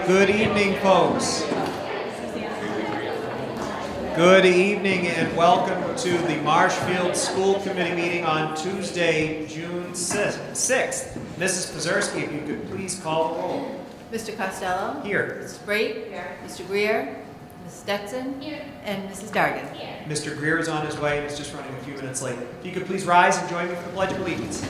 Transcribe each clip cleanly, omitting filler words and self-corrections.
Good evening, folks. Good evening and welcome to the Marshfield School Committee meeting on Tuesday, June 6th. Mrs. Pazerski, if you could please call the roll. Mr. Costello? Here. Mrs. Brate? Here. Mr. Greer? Mrs. Stetson? Here. And Mrs. Dargan? Here. Mr. Greer is on his way and is just running a few minutes late. If you could please rise and join me for the Pledge of Allegiance.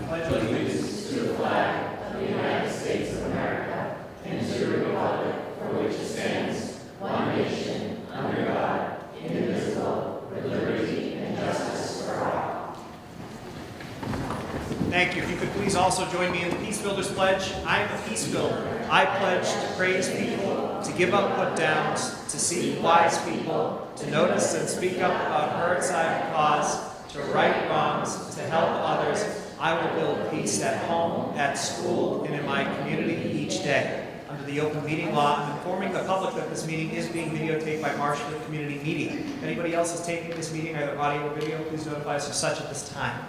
I pledge allegiance to the flag of the United States of America and to the republic for which it stands, one nation, under God, indivisible, with liberty and justice for all. Thank you. If you could please also join me in the Peace Builders Pledge. I am a peace builder. I pledge to praise people, to give up put-downs, to seek wise people, to notice and speak up about hurts I have caused, to right wrongs, to help others. I will build peace at home, at school, and in my community each day. Under the open meeting law, I'm informing the public that this meeting is being videotaped by Marshfield Community Media. If anybody else is taking this meeting, either audio or video, please notify us of such at this time.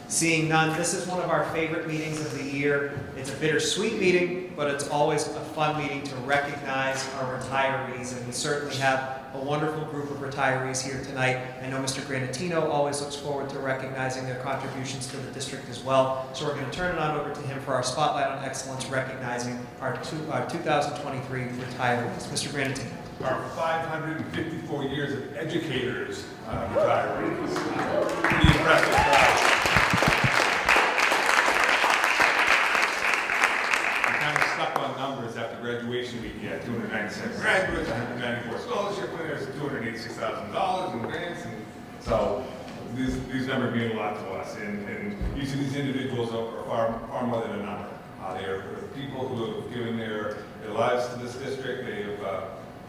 Seeing none, this is one of our favorite meetings of the year. It's a bittersweet meeting, but it's always a fun meeting to recognize our retirees, and we certainly have a wonderful group of retirees here tonight. I know Mr. Granatino always looks forward to recognizing their contributions to the district as well. So we're going to turn it on over to him for our Spotlight on Excellence, recognizing our 2023 retirees. Mr. Granatino. Our 554 years of educators retirees. Pretty impressive. Stuck on numbers after graduation week. We had 297 graduates, 194 scholarship winners, $286,000 in grants, and so these numbers mean a lot to us. And each of these individuals are far more than a number. They are people who have given their lives to this district. They have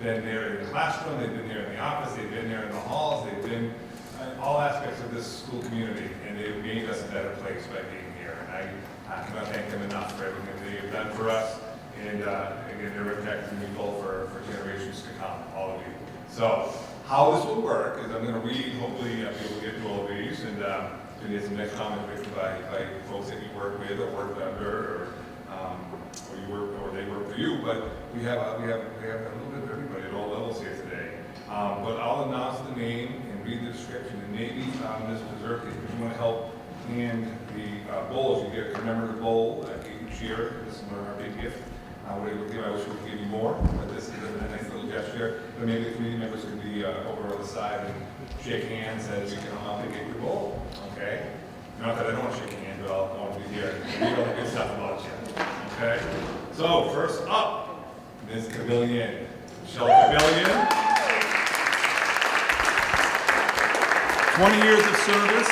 been there in the classroom, they've been there in the office, they've been there in the halls, they've been in all aspects of this school community, and they've made us a better place by being here. And I cannot thank them enough for everything they have done for us, and again, they're impacting people for generations to come, all of you. So, how this will work is I'm going to read, hopefully I'll be able to get to all of these, and get some next comments written by folks that you work with or work under, or you work, or they work for you. But we have a little bit of everybody at all levels here today. But I'll announce the name and read the description, and maybe Ms. Pazerski, if you want to help hand the bowls, you get a commemorative bowl each year. This is our big gift. I wish we could give you more, but this is a nice little gesture. But maybe the community members could be over on the side and shake hands as you can all get your bowl. Okay? Not that I don't want to shake your hand, but I want to be here and read all the good stuff about you. Okay? So, first up, Ms. Cavillion. Michelle Cavillion. 20 years of service.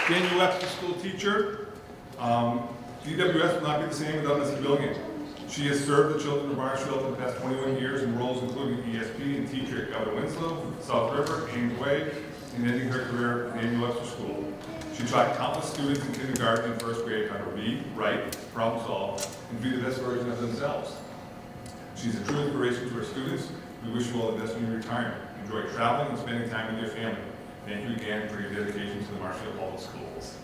Daniel Webster school teacher. DWS will not be the same without Ms. Cavillion. She has served the children of Marshfield for the past 21 years in roles including ESP and teacher at Governor Winslow, South River, Ames Way, and ending her career at Daniel Webster School. She taught countless students in kindergarten and first grade how to read, write, problem solve, and be the best version of themselves. She's a true inspiration to her students. We wish you all the best in your retirement. Enjoy traveling and spending time with your family. Thank you again for your dedication to the Marshfield Public Schools.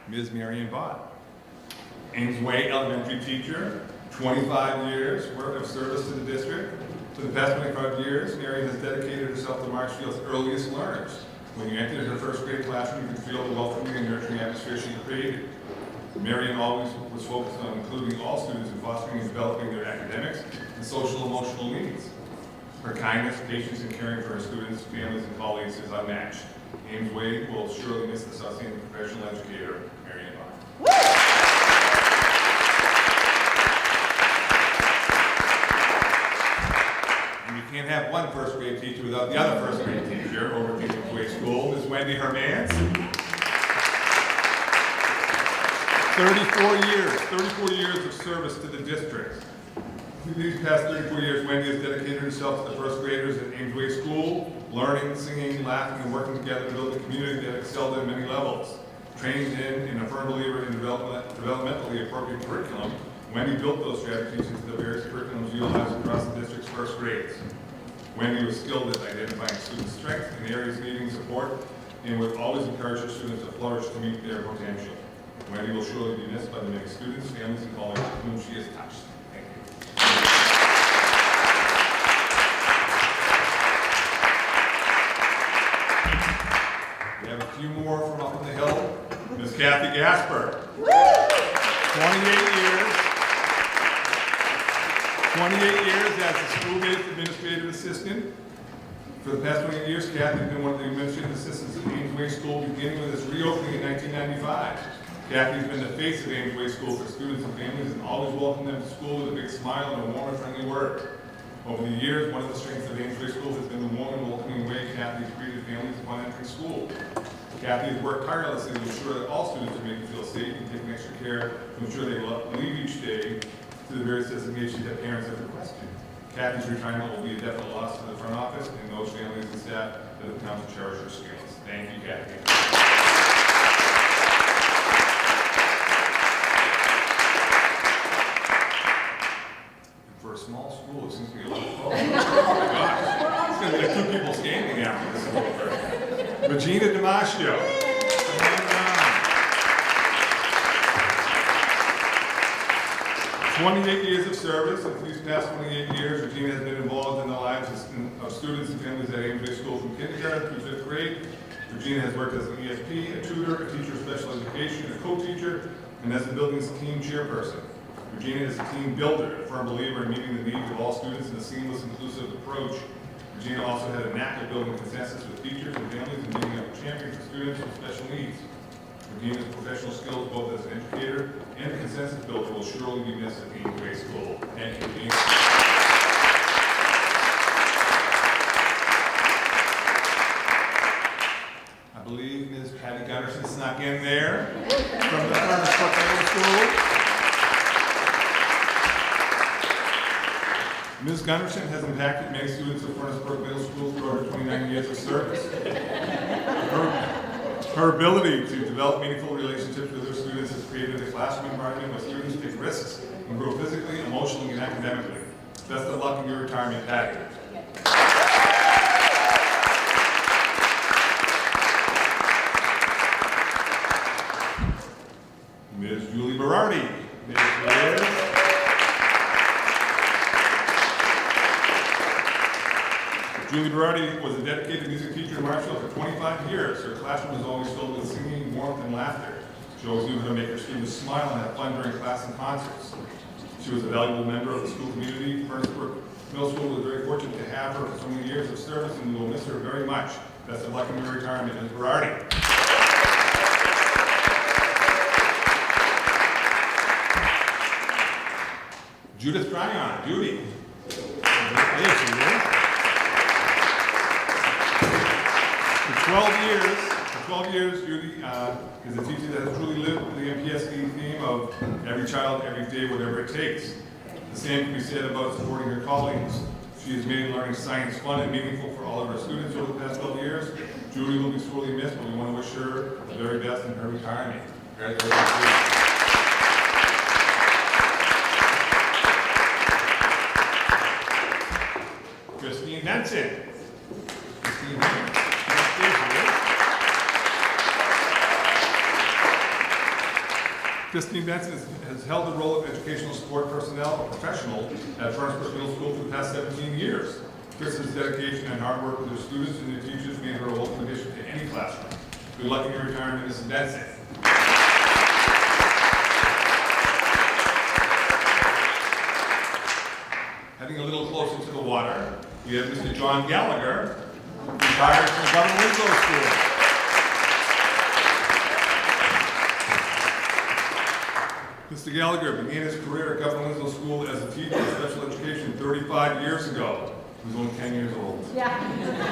Ms. Marion Bott. Ames Way elementary teacher, 25 years worth of service to the district. For the past 25 years, Marion has dedicated herself to Marshfield's earliest learners. When you entered her first grade classroom, you could feel the welcoming and nurturing atmosphere she created. Marion always was focused on including all students in fostering and developing their academics and social emotional needs. Her kindness, patience, and caring for her students, families, and colleagues is unmatched. Ames Way will surely miss this outstanding professional educator, Marion Bott. And you can't have one first grade teacher without the other first grade teacher over at Ames Way School, Ms. Wendy Hermans. 34 years of service to the district. These past 34 years, Wendy has dedicated herself to the first graders at Ames Way School, learning, singing, laughing, and working together to build a community that excelled at many levels. Trained in and a firm believer in developmentally appropriate curriculum, Wendy built those strategies into the various curriculums utilized across the district's first grades. Wendy was skilled at identifying student strengths and areas needing support and would always encourage her students to flourish to meet their potential. Wendy will surely be missed by the many students, families, and colleagues whom she has touched. Thank you. We have a few more from up on the hill. Ms. Kathy Gasper. 28 years as a school-based administrative assistant. For the past 28 years, Kathy has been one of the administrative assistants at Ames Way School, beginning with its reopening in 1995. Kathy has been the face of Ames Way School for students and families and always welcomed them to school with a big smile and a warm and friendly word. Over the years, one of the strengths of Ames Way School has been the warm and welcoming way Kathy has treated families upon entering school. Kathy has worked tirelessly to ensure that all students are made to feel safe and taking extra care to ensure they leave each day to the various designations that parents have requested. Kathy's retirement will be a definite loss to the front office and those families and staff that have come to cherish her skills. Thank you, Kathy. For a small school, it seems to be a lot of fun. Oh my gosh. It's going to be like 2 people standing after this is over. Regina Damasio. 28 years of service. In these past 28 years, Regina has been involved in the lives of students and families at Ames Way School from kindergarten through 5th grade. Regina has worked as an ESP, a tutor, a teacher of special education, a co-teacher, and as the building's team chairperson. Regina is a team builder, a firm believer in meeting the needs of all students in a seamless, inclusive approach. Regina also had a knack of building consensus with teachers and families and being a champion for students with special needs. Regina's professional skills, both as an educator and a consensus builder, will surely be missed at Ames Way School. Thank you, Regina. I believe Ms. Patty Gunderson snuck in there from the Furnace Brook Middle School. Ms. Gunderson has impacted many students at Furnace Brook Middle School throughout her 29 years of service. Her ability to develop meaningful relationships with her students has created a classroom environment where students take risks and grow physically, emotionally, and academically. Best of luck in your retirement, Patty. Ms. Julie Berardi. Julie Berardi was a dedicated music teacher in Marshfield for 25 years. Her classroom was always filled with singing, warmth, and laughter. She always knew how to make her students smile and have fun during class and concerts. She was a valuable member of the school community. Furnace Brook Middle School was very fortunate to have her for so many years of service, and we will miss her very much. Best of luck in your retirement, Ms. Berardi. Judith Tryon. Judy. There she is. For 12 years, Judy is a teacher that has truly lived the MPSD theme of every child, every day, whatever it takes. The same can be said about supporting her colleagues. She has made learning science fun and meaningful for all of her students over the past 12 years. Judy will be sorely missed, but we want to wish her the very best in her retirement. Congratulations, Judy. Christine Benson. Christine Benson. Christine Benson has held the role of educational support personnel or professional at Furnace Brook Middle School for the past 17 years. Kristen's dedication and hard work with her students and their teachers made her a welcome addition to any classroom. Good luck in your retirement, Mrs. Benson. Heading a little closer to the water, we have Mr. John Gallagher, retired from Governor Winslow School. Mr. Gallagher began his career at Governor Winslow School as a teacher of special education 35 years ago. He was only 10 years old. Yeah.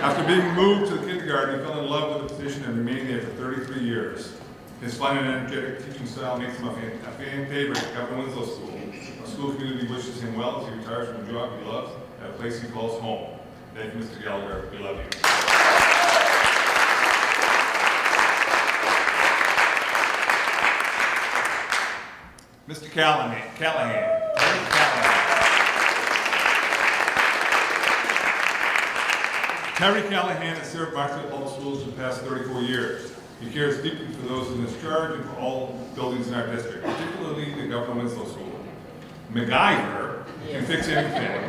After being moved to the kindergarten, he fell in love with the position and remained there for 33 years. His fun and energetic teaching style makes him a fan favorite at Governor Winslow School. Our school community wishes him well as he retires from a job he loves at a place he calls home. Thank you, Mr. Gallagher. We love you. Mr. Callahan. Terry Callahan has served Marshfield Public Schools for the past 34 years. He cares deeply for those in his charge and for all buildings in our district, particularly the Governor Winslow School. MacGyver can fix anything,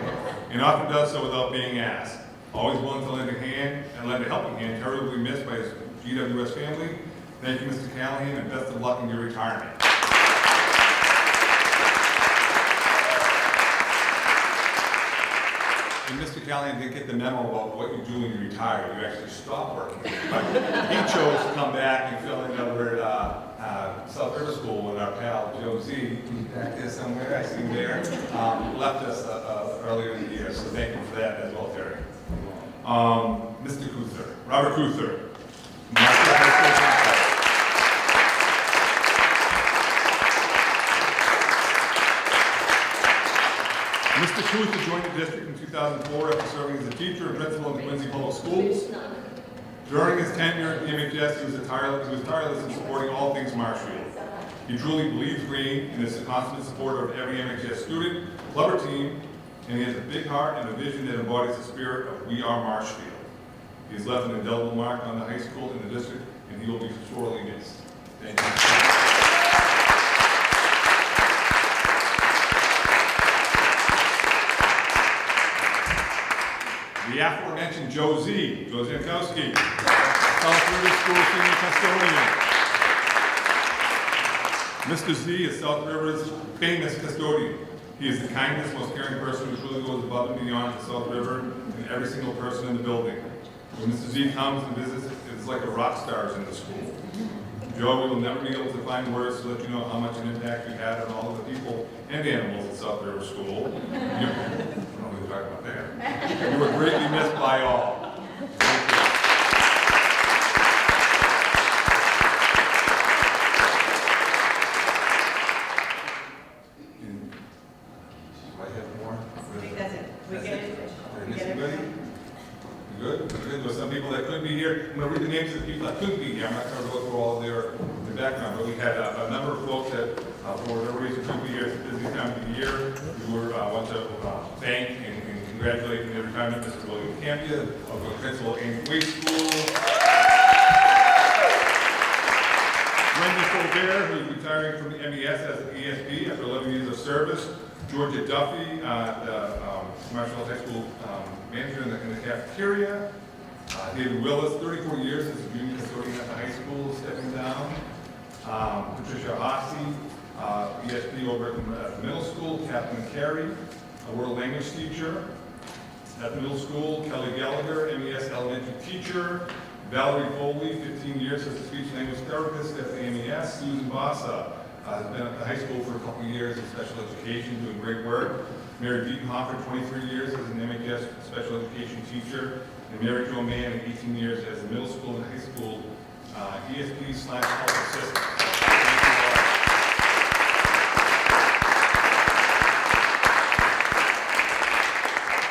and often does so without being asked. Always willing to lend a hand and lend a helping hand, Terry will be missed by his GWS family. Thank you, Mr. Callahan, and best of luck in your retirement. And Mr. Callahan didn't get the memo about what you do when you retire. You actually stop working. But he chose to come back and fill in over at South River School when our pal Joe Z, who's back there somewhere, I see him there, left us earlier in the year. So thank you for that as well, Terry. Mr. Kuther, Robert Kuther. Mr. Kuther joined the district in 2004 after serving as a teacher and principal in Quincy Public Schools. During his tenure at the MHS, he was tireless in supporting all things Marshfield. He truly believes green and is a constant supporter of every MHS student, club, or team, and he has a big heart and a vision that embodies the spirit of We Are Marshfield. He has left an indelible mark on the high school and the district, and he will be sorely missed. Thank you. The aforementioned Joe Z, Joe Zankowski, South River School Senior Custodian. Mr. Z is South River's famous custodian. He is the kindest, most caring person who truly goes above and beyond for South River and every single person in the building. When Mr. Z comes and visits, it's like a rock star in the school. Joe, we will never be able to find words to let you know how much an impact you had on all of the people and animals at South River School. Talk about that. You were greatly missed by all. Thank you. Do I have more? I think that's it. We get it. Did I miss anybody? You good? Good. There were some people that couldn't be here. I'm going to read the names of the people that couldn't be here. I'm not going to go through all of their background, but we had a number of folks that, for whatever reason, couldn't be here at this time of the year. We want to thank and congratulate in the retirement Mr. William Campia of the principal in Wade School. Wendy Colbert, who's retiring from the MES as an ESP after 11 years of service. Georgia Duffy, the Marshfield High School manager in the cafeteria. David Willis, 34 years as a junior custodian at the high school, stepping down. Patricia Ossie, ESP over at the middle school. Kathleen Carey, a world language teacher at the middle school. Kelly Gallagher, MES elementary teacher. Valerie Foley, 15 years as a speech language therapist at the MES. Susan Bassa has been at the high school for a couple of years in special education, doing great work. Mary Dietenhofer, 23 years as an MHS special education teacher. And Mary Jo Mann, 18 years as a middle school and high school ESP/health assistant.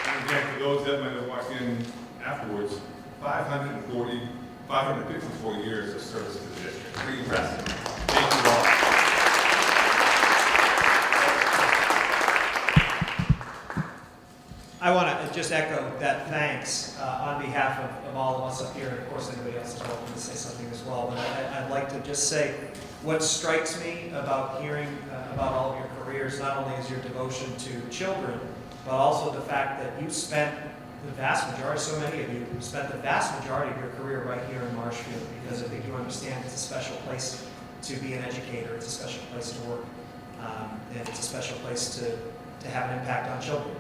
And again, for those that might have walked in afterwards, 554 years of service to the district. Pretty impressive. Thank you all. I want to just echo that thanks on behalf of all of us up here, and of course anybody else is welcome to say something as well. But I'd like to just say what strikes me about hearing about all of your careers, not only is your devotion to children, but also the fact that you spent the vast majority, so many of you, spent the vast majority of your career right here in Marshfield, because I think you understand it's a special place to be an educator, it's a special place to work, and it's a special place to have an impact on children.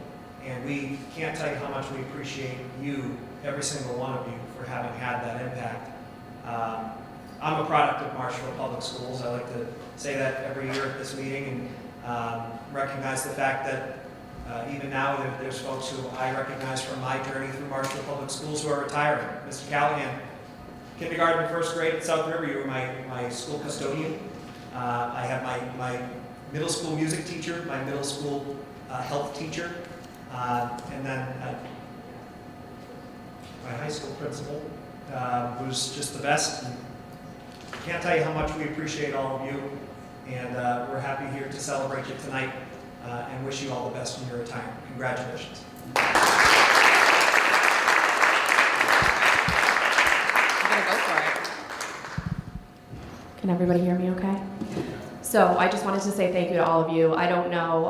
And we can't tell you how much we appreciate you, every single one of you, for having had that impact. I'm a product of Marshfield Public Schools. I like to say that every year at this meeting, and recognize the fact that even now there's folks who I recognize from my journey through Marshfield Public Schools who are retiring. Mr. Callahan, kindergarten and first grade at South River, you were my school custodian. I have my middle school music teacher, my middle school health teacher, and then my high school principal, who's just the best. I can't tell you how much we appreciate all of you, and we're happy here to celebrate you tonight and wish you all the best in your retirement. Congratulations. gonna go for it. Can everybody hear me okay? So I just wanted to say thank you to all of you. I don't know,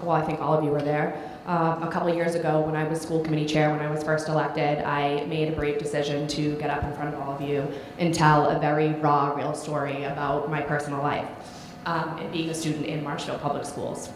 well, I think all of you were there. A couple of years ago when I was school committee chair, when I was first elected, I made a brave decision to get up in front of all of you and tell a very raw, real story about my personal life and being a student in Marshfield Public Schools.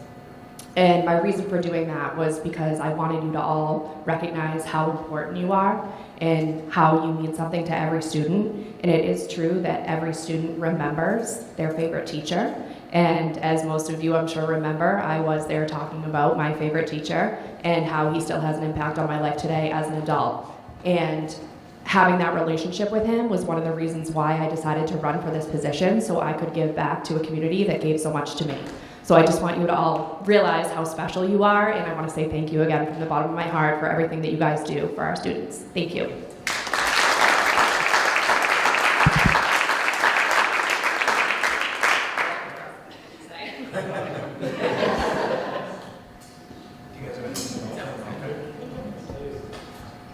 And my reason for doing that was because I wanted you to all recognize how important you are and how you mean something to every student. And it is true that every student remembers their favorite teacher. And as most of you, I'm sure, remember, I was there talking about my favorite teacher and how he still has an impact on my life today as an adult. And having that relationship with him was one of the reasons why I decided to run for this position, so I could give back to a community that gave so much to me. So I just want you to all realize how special you are, and I want to say thank you again from the bottom of my heart for everything that you guys do for our students. Thank you.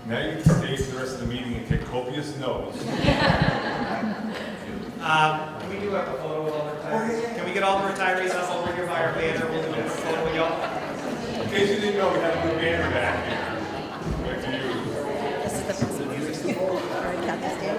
Now you can stay for the rest of the meeting and take copious notes. Can we do a photo with all the retirees? Can we get all the retirees up over here by our banner? We'll do a photo with y'all. In case you didn't know, we have a new banner back here. Back to you. This is the procedure. Already got this down.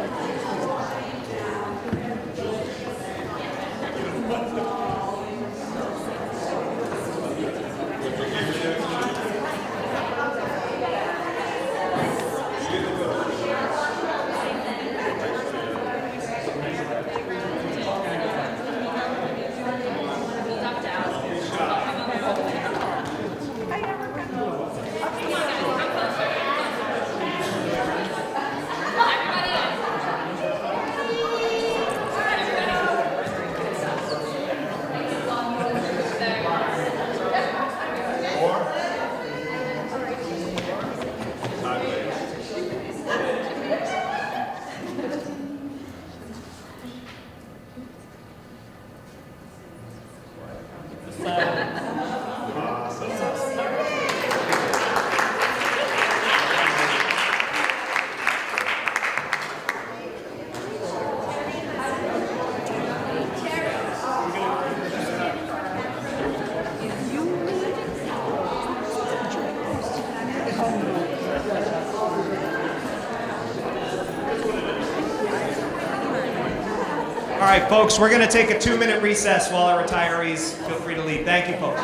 All right, folks, we're going to take a 2-minute recess while our retirees feel free to leave. Thank you, folks.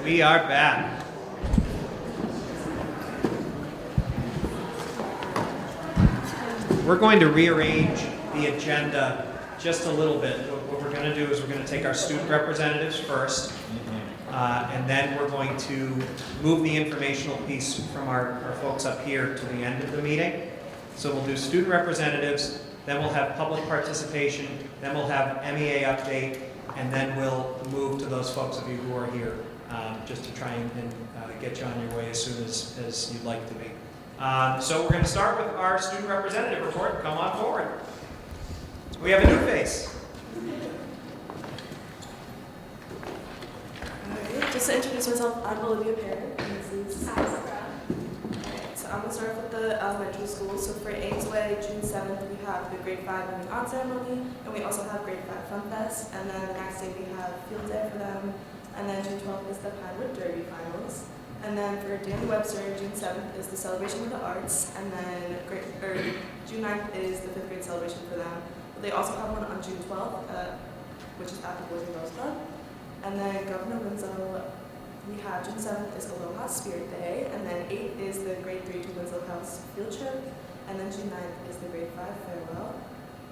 We are back. We're going to rearrange the agenda just a little bit. What we're going to do is we're going to take our student representatives first, and then we're going to move the informational piece from our folks up here to the end of the meeting. So we'll do student representatives, then we'll have public participation, then we'll have MEA update, and then we'll move to those folks of you who are here, just to try and get you on your way as soon as you'd like to be. So we're going to start with our student representative report. Come on forward. We have a new face. Alright, just to introduce myself, I'm Olivia Perry, and this is So I'm going to start with the elementary school. So for Ainsway, June 7th, we have the grade 5 moving on ceremony, and we also have grade 5 fun fest, and then the next day we have field day for them, and then June 12th is the Pinewood Derby finals. And then for Danny Webster, June 7th is the celebration of the arts, and then June 9th is the 5th grade celebration for them. But they also have one on June 12th, which is at the Boys and Girls Club. And then Governor Winslow, we have June 7th is Aloha Spirit Day, and then 8th is the grade 3 to Winslow House field trip, and then June 9th is the grade 5 farewell.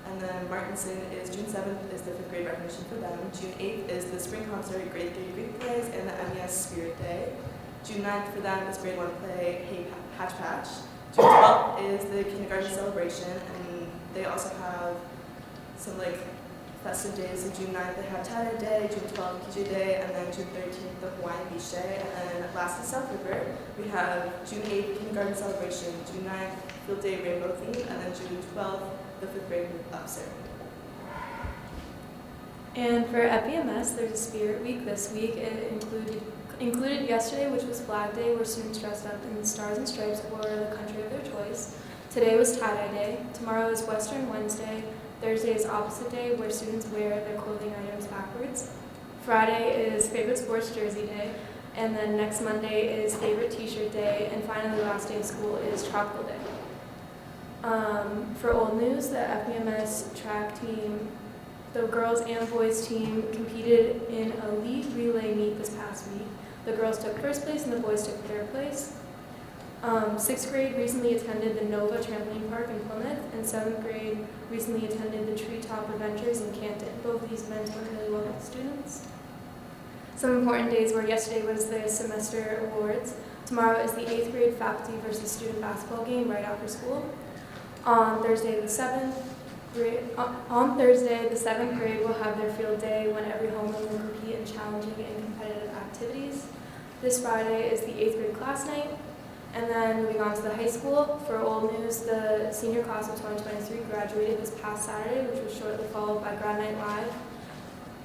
And then Martinson is June 7th is the 5th grade recognition for them. June 8th is the spring concert, grade 3 Greek plays, and the MES Spirit Day. June 9th for them is grade 1 play, Hey Patch Patch. June 12th is the kindergarten celebration, and they also have some festive days. So June 9th they have Tata Day, June 12th PJ Day, and then June 13th the Hawaiian Beach Day. And then last is South River. We have June 8th kindergarten celebration, June 9th field day rainbow theme, and then June 12th the 5th grade move up ceremony. And for FEMS, there's a Spirit Week this week. It included yesterday, which was Flag Day, where students dressed up in stars and stripes for the country of their choice. Today was tie-dye day. Tomorrow is Western Wednesday. Thursday is opposite day, where students wear their clothing items backwards. Friday is favorite sports jersey day. And then next Monday is favorite t-shirt day. And finally, the last day of school is tropical day. For old news, the FBMS track team, the girls and boys team competed in a lead relay meet this past week. The girls took first place and the boys took third place. 6th grade recently attended the Nova Trampoline Park in Plymouth, and 7th grade recently attended the Treetop Adventures in Canton. Both of these events went really well with students. Some important days were yesterday was the semester awards. Tomorrow is the 8th grade faculty versus student basketball game right after school. On Thursday, the 7th grade will have their field day when every homeroom will compete in challenging and competitive activities. This Friday is the 8th grade class night. And then moving on to the high school, for old news, the senior class of 2023 graduated this past Saturday, which was shortly followed by Grad Night Live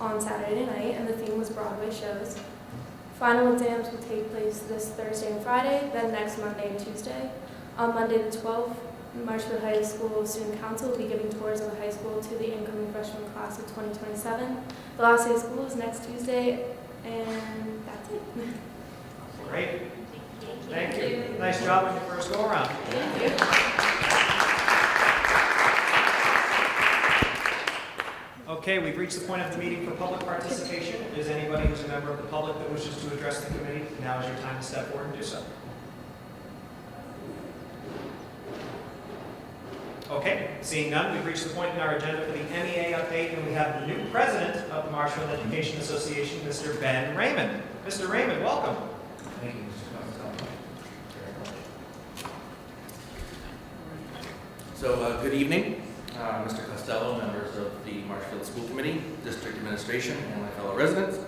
on Saturday night, and the theme was Broadway shows. Final exams will take place this Thursday and Friday, then next Monday and Tuesday. On Monday the 12th, Marshfield High School Student Council will be giving tours of the high school to the incoming freshman class of 2027. The last day of school is next Tuesday, and that's it. Great. Thank you. Nice job on your first go-around. Thank you. Okay, we've reached the point of the meeting for public participation. Is anybody who's a member of the public that wishes to address the committee? Now is your time to step forward and do so. Okay, seeing none, we've reached the point in our agenda for the MEA update, and we have the new president of the Marshfield Education Association, Mr. Ben Raymond. Mr. Raymond, welcome. Thank you, Mr. Costello. So, good evening, Mr. Costello, members of the Marshfield School Committee, District Administration, and my fellow residents.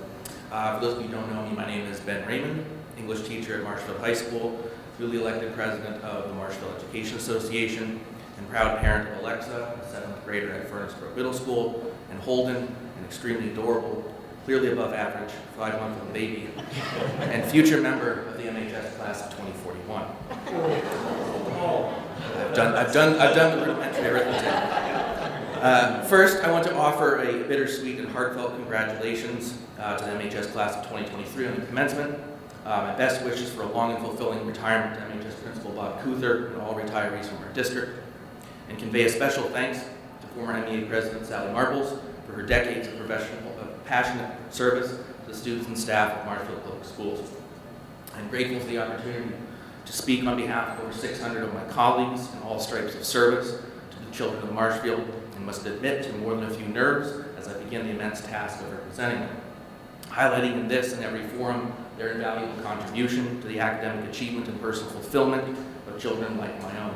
For those of you who don't know me, my name is Ben Raymond, English teacher at Marshfield High School, duly elected president of the Marshfield Education Association, and proud parent of Alexa, a 7th grader at Furnace Brook Middle School, and Holden, an extremely adorable, clearly above average, 5-month-old baby, and future member of the MHS class of 2041. I've done the rudimentary arithmetic. First, I want to offer a bittersweet and heartfelt congratulations to the MHS class of 2023 on the commencement. My best wishes for a long and fulfilling retirement to MHS Principal Bob Kuther and all retirees from our district, and convey a special thanks to former MEA President Sally Marbles for her decades of passionate service to the students and staff of Marshfield Public Schools. I'm grateful for the opportunity to speak on behalf of over 600 of my colleagues in all stripes of service to the children of Marshfield, and must admit to more than a few nerves as I begin the immense task of representing them. Highlighting in this and every forum their invaluable contribution to the academic achievement and personal fulfillment of children like my own.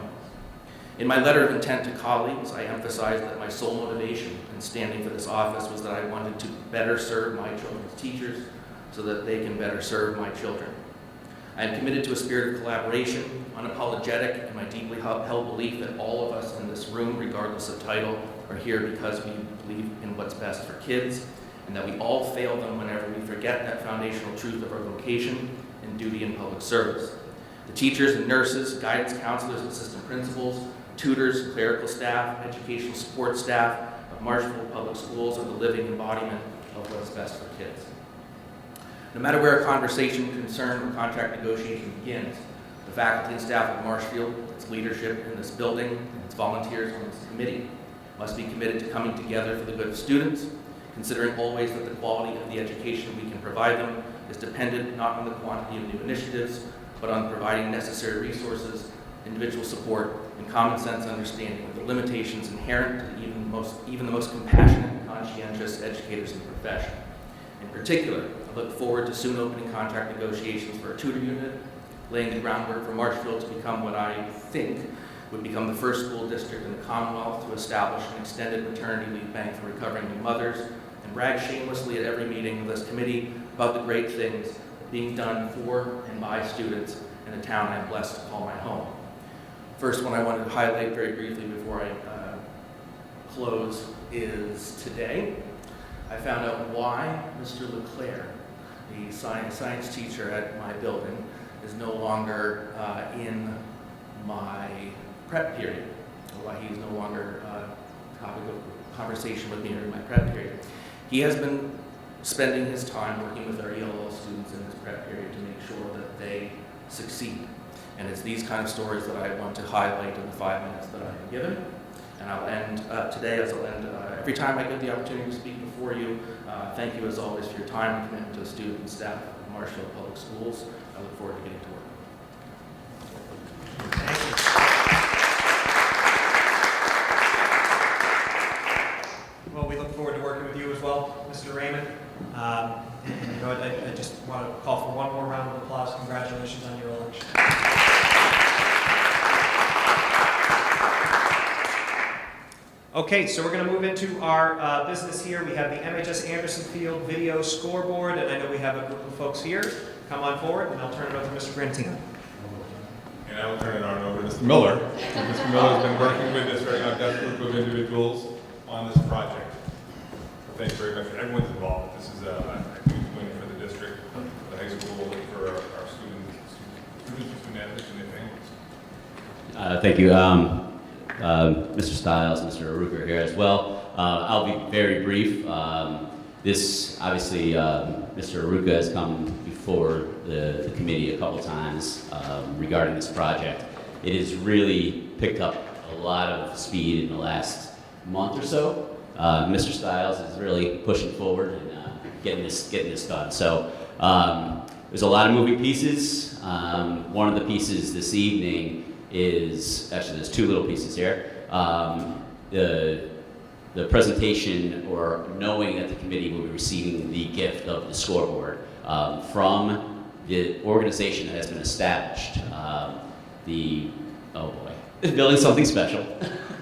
In my letter of intent to colleagues, I emphasized that my sole motivation in standing for this office was that I wanted to better serve my children's teachers so that they can better serve my children. I am committed to a spirit of collaboration, unapologetic in my deeply held belief that all of us in this room, regardless of title, are here because we believe in what's best for kids, and that we all fail them whenever we forget that foundational truth of our vocation and duty in public service. The teachers and nurses, guidance counselors, assistant principals, tutors, clerical staff, educational support staff of Marshfield Public Schools are the living embodiment of what's best for kids. No matter where a conversation, concern, or contract negotiation begins, the faculty and staff of Marshfield, its leadership in this building, and its volunteers on this committee must be committed to coming together for the good of students, considering always that the quality of the education we can provide them is dependent not on the quantity of new initiatives, but on providing necessary resources, individual support, and common sense understanding of the limitations inherent to even the most compassionate and conscientious educators in the profession. In particular, I look forward to soon opening contract negotiations for a tutor unit, laying the groundwork for Marshfield to become what I think would become the first school district in the Commonwealth to establish an extended maternity leave bank for recovering new mothers, and brag shamelessly at every meeting of this committee about the great things being done for and by students in the town I am blessed to call my home. First one I wanted to highlight very briefly before I close is today. I found out why Mr. Leclerc, the science teacher at my building, is no longer in my prep period, why he's no longer topic of conversation with me during my prep period. He has been spending his time working with our ELL students in this prep period to make sure that they succeed. And it's these kind of stories that I want to highlight in the 5 minutes that I've been given. And I'll end today, as I'll end every time I get the opportunity to speak before you. Thank you, as always, for your time and commitment to the students and staff of Marshfield Public Schools. I look forward to getting to work. Well, we look forward to working with you as well, Mr. Raymond. You know, I just want to call for one more round of applause. Congratulations on your election. Okay, so we're going to move into our business here. We have the MHS Anderson Field video scoreboard, and I know we have a group of folks here. Come on forward, and I'll turn it over to Mr. Grantino. And I will turn it on over to Mr. Miller. Mr. Miller has been working with this very adept group of individuals on this project. Thank you very much for everyone's involved. This is a huge win for the district, for the high school, and for our students and their families. Thank you. Mr. Stiles, Mr. Aruka here as well. I'll be very brief. This, obviously, Mr. Aruka has come before the committee a couple times regarding this project. It has really picked up a lot of speed in the last month or so. Mr. Stiles is really pushing forward and getting this done. So there's a lot of moving pieces. One of the pieces this evening is, actually there's two little pieces here. The presentation, or knowing that the committee will be receiving the gift of the scoreboard from the organization that has been established. Building Something Special.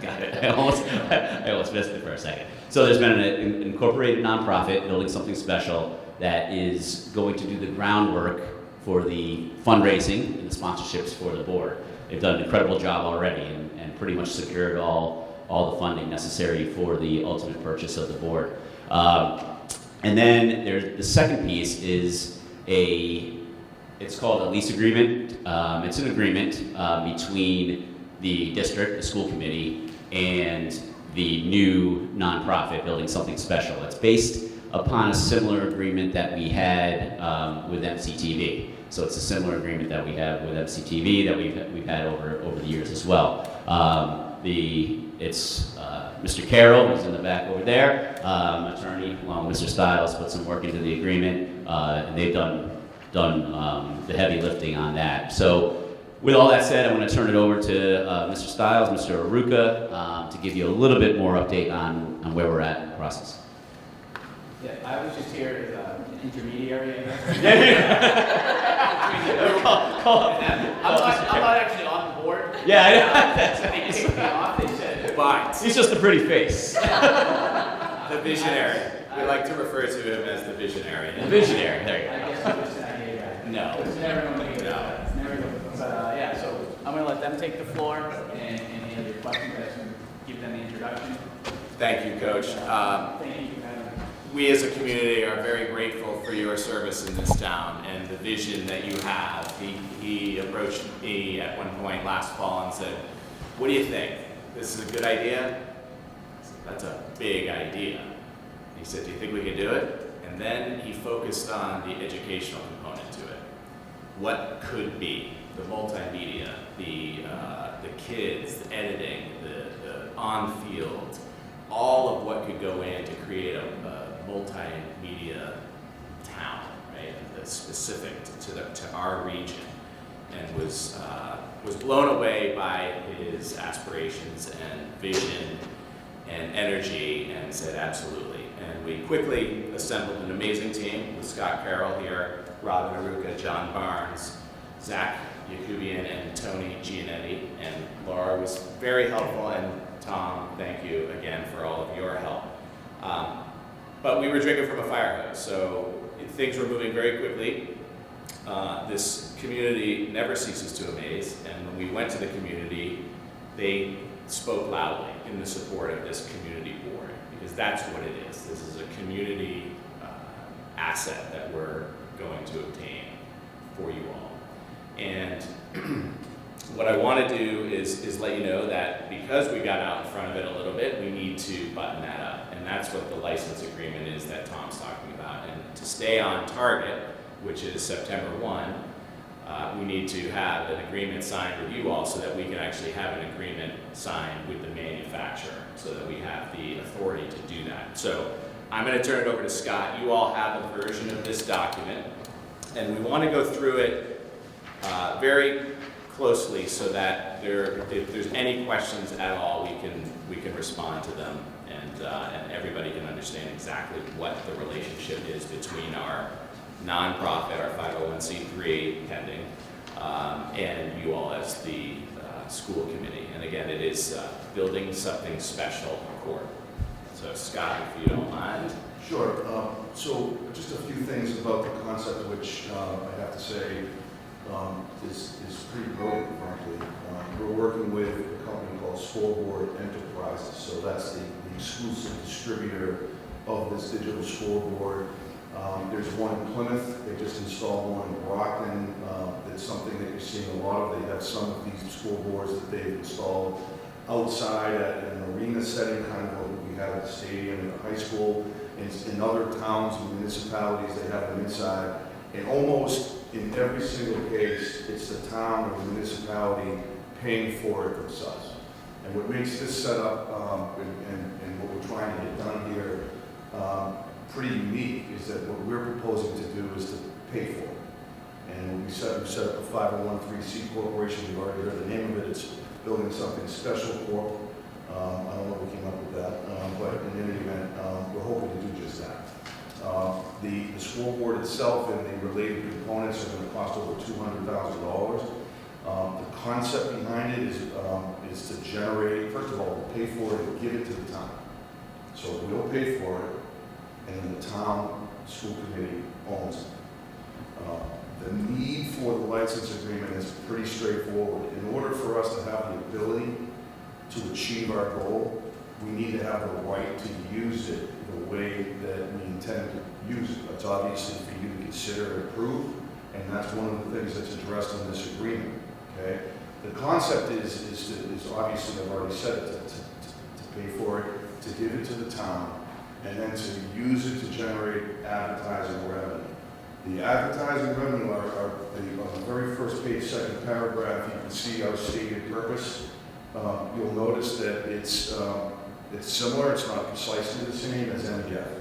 Got it. I almost missed it for a second. So there's been an incorporated nonprofit, Building Something Special, that is going to do the groundwork for the fundraising and the sponsorships for the board. They've done an incredible job already and pretty much secured all the funding necessary for the ultimate purchase of the board. And then the second piece is it's called a lease agreement. It's an agreement between the district, the school committee, and the new nonprofit, Building Something Special. It's based upon a similar agreement that we had with MCTV. So it's a similar agreement that we have with MCTV that we've had over the years as well. It's Mr. Carroll, who's in the back over there, attorney, along with Mr. Stiles, put some work into the agreement, and they've done the heavy lifting on that. So with all that said, I'm going to turn it over to Mr. Stiles, Mr. Aruka, to give you a little bit more update on where we're at in the process. Yeah, I was just here as an intermediary. I'm not actually on the board. Yeah, They kicked me off. They said, but he's just a pretty face. the visionary. We like to refer to him as the visionary. The visionary, there you go. I guess it was not a No. It's never going to be It's never going to be. But yeah, so I'm going to let them take the floor and answer your questions. I just give them the introduction. Thank you, Coach. Thank you for having me. We as a community are very grateful for your service in this town and the vision that you have. He approached me at one point last fall and said, "What do you think? This is a good idea?" I said, "That's a big idea." He said, "Do you think we can do it?" And then he focused on the educational component to it. What could be the multimedia, the kids, the editing, the on-field, all of what could go in to create a multimedia town, right? That's specific to our region, and was blown away by his aspirations and vision and energy, and said absolutely. And we quickly assembled an amazing team with Scott Carroll here, Robin Aruka, John Barnes, Zach Yakubian, and Tony Gianetti. And Laura was very helpful, and Tom, thank you again for all of your help. But we were drinking from a fire hose, so things were moving very quickly. This community never ceases to amaze, and when we went to the community, they spoke loudly in the support of this community board, because that's what it is. This is a community asset that we're going to obtain for you all. And what I want to do is let you know that because we got out in front of it a little bit, we need to button that up. And that's what the license agreement is that Tom's talking about. And to stay on target, which is September 1, we need to have an agreement signed with you all so that we can actually have an agreement signed with the manufacturer so that we have the authority to do that. So I'm going to turn it over to Scott. You all have a version of this document, and we want to go through it very closely so that if there's any questions at all, we can respond to them, and everybody can understand exactly what the relationship is between our nonprofit, our 501c3 pending, and you all as the school committee. And again, it is building something special court. So Scott, if you don't mind. Sure. So just a few things about the concept, which I have to say is pretty brilliant, frankly. We're working with a company called Scoreboard Enterprises. So that's the exclusive distributor of this digital scoreboard. There's one in Plymouth. They just installed one in Brockton. It's something that you're seeing a lot of. They have some of these scoreboards that they've installed outside at an arena setting, kind of what we have at the stadium and the high school. In other towns and municipalities, they have them inside. And almost in every single case, it's the town or the municipality paying for it themselves. And what makes this setup and what we're trying to get done here pretty unique is that what we're proposing to do is to pay for it. And we set up a 501(c)(3) corporation. You've already heard the name of it. It's building something special corp. I don't know if we came up with that, but in any event, we're hoping to do just that. The scoreboard itself and the related components are going to cost over $200,000. The concept behind it is to generate, first of all, we'll pay for it and give it to the town. So we'll pay for it, and then the town school committee owns it. The need for the license agreement is pretty straightforward. In order for us to have the ability to achieve our goal, we need to have the right to use it the way that we intend to use it. That's obviously for you to consider and approve, and that's one of the things that's addressed in this agreement. Okay? The concept is obviously, I've already said it, to pay for it, to give it to the town, and then to use it to generate advertising revenue. The advertising revenue on the very first page, second paragraph, you can see our stated purpose. You'll notice that it's similar, it's not precisely the same as MDF.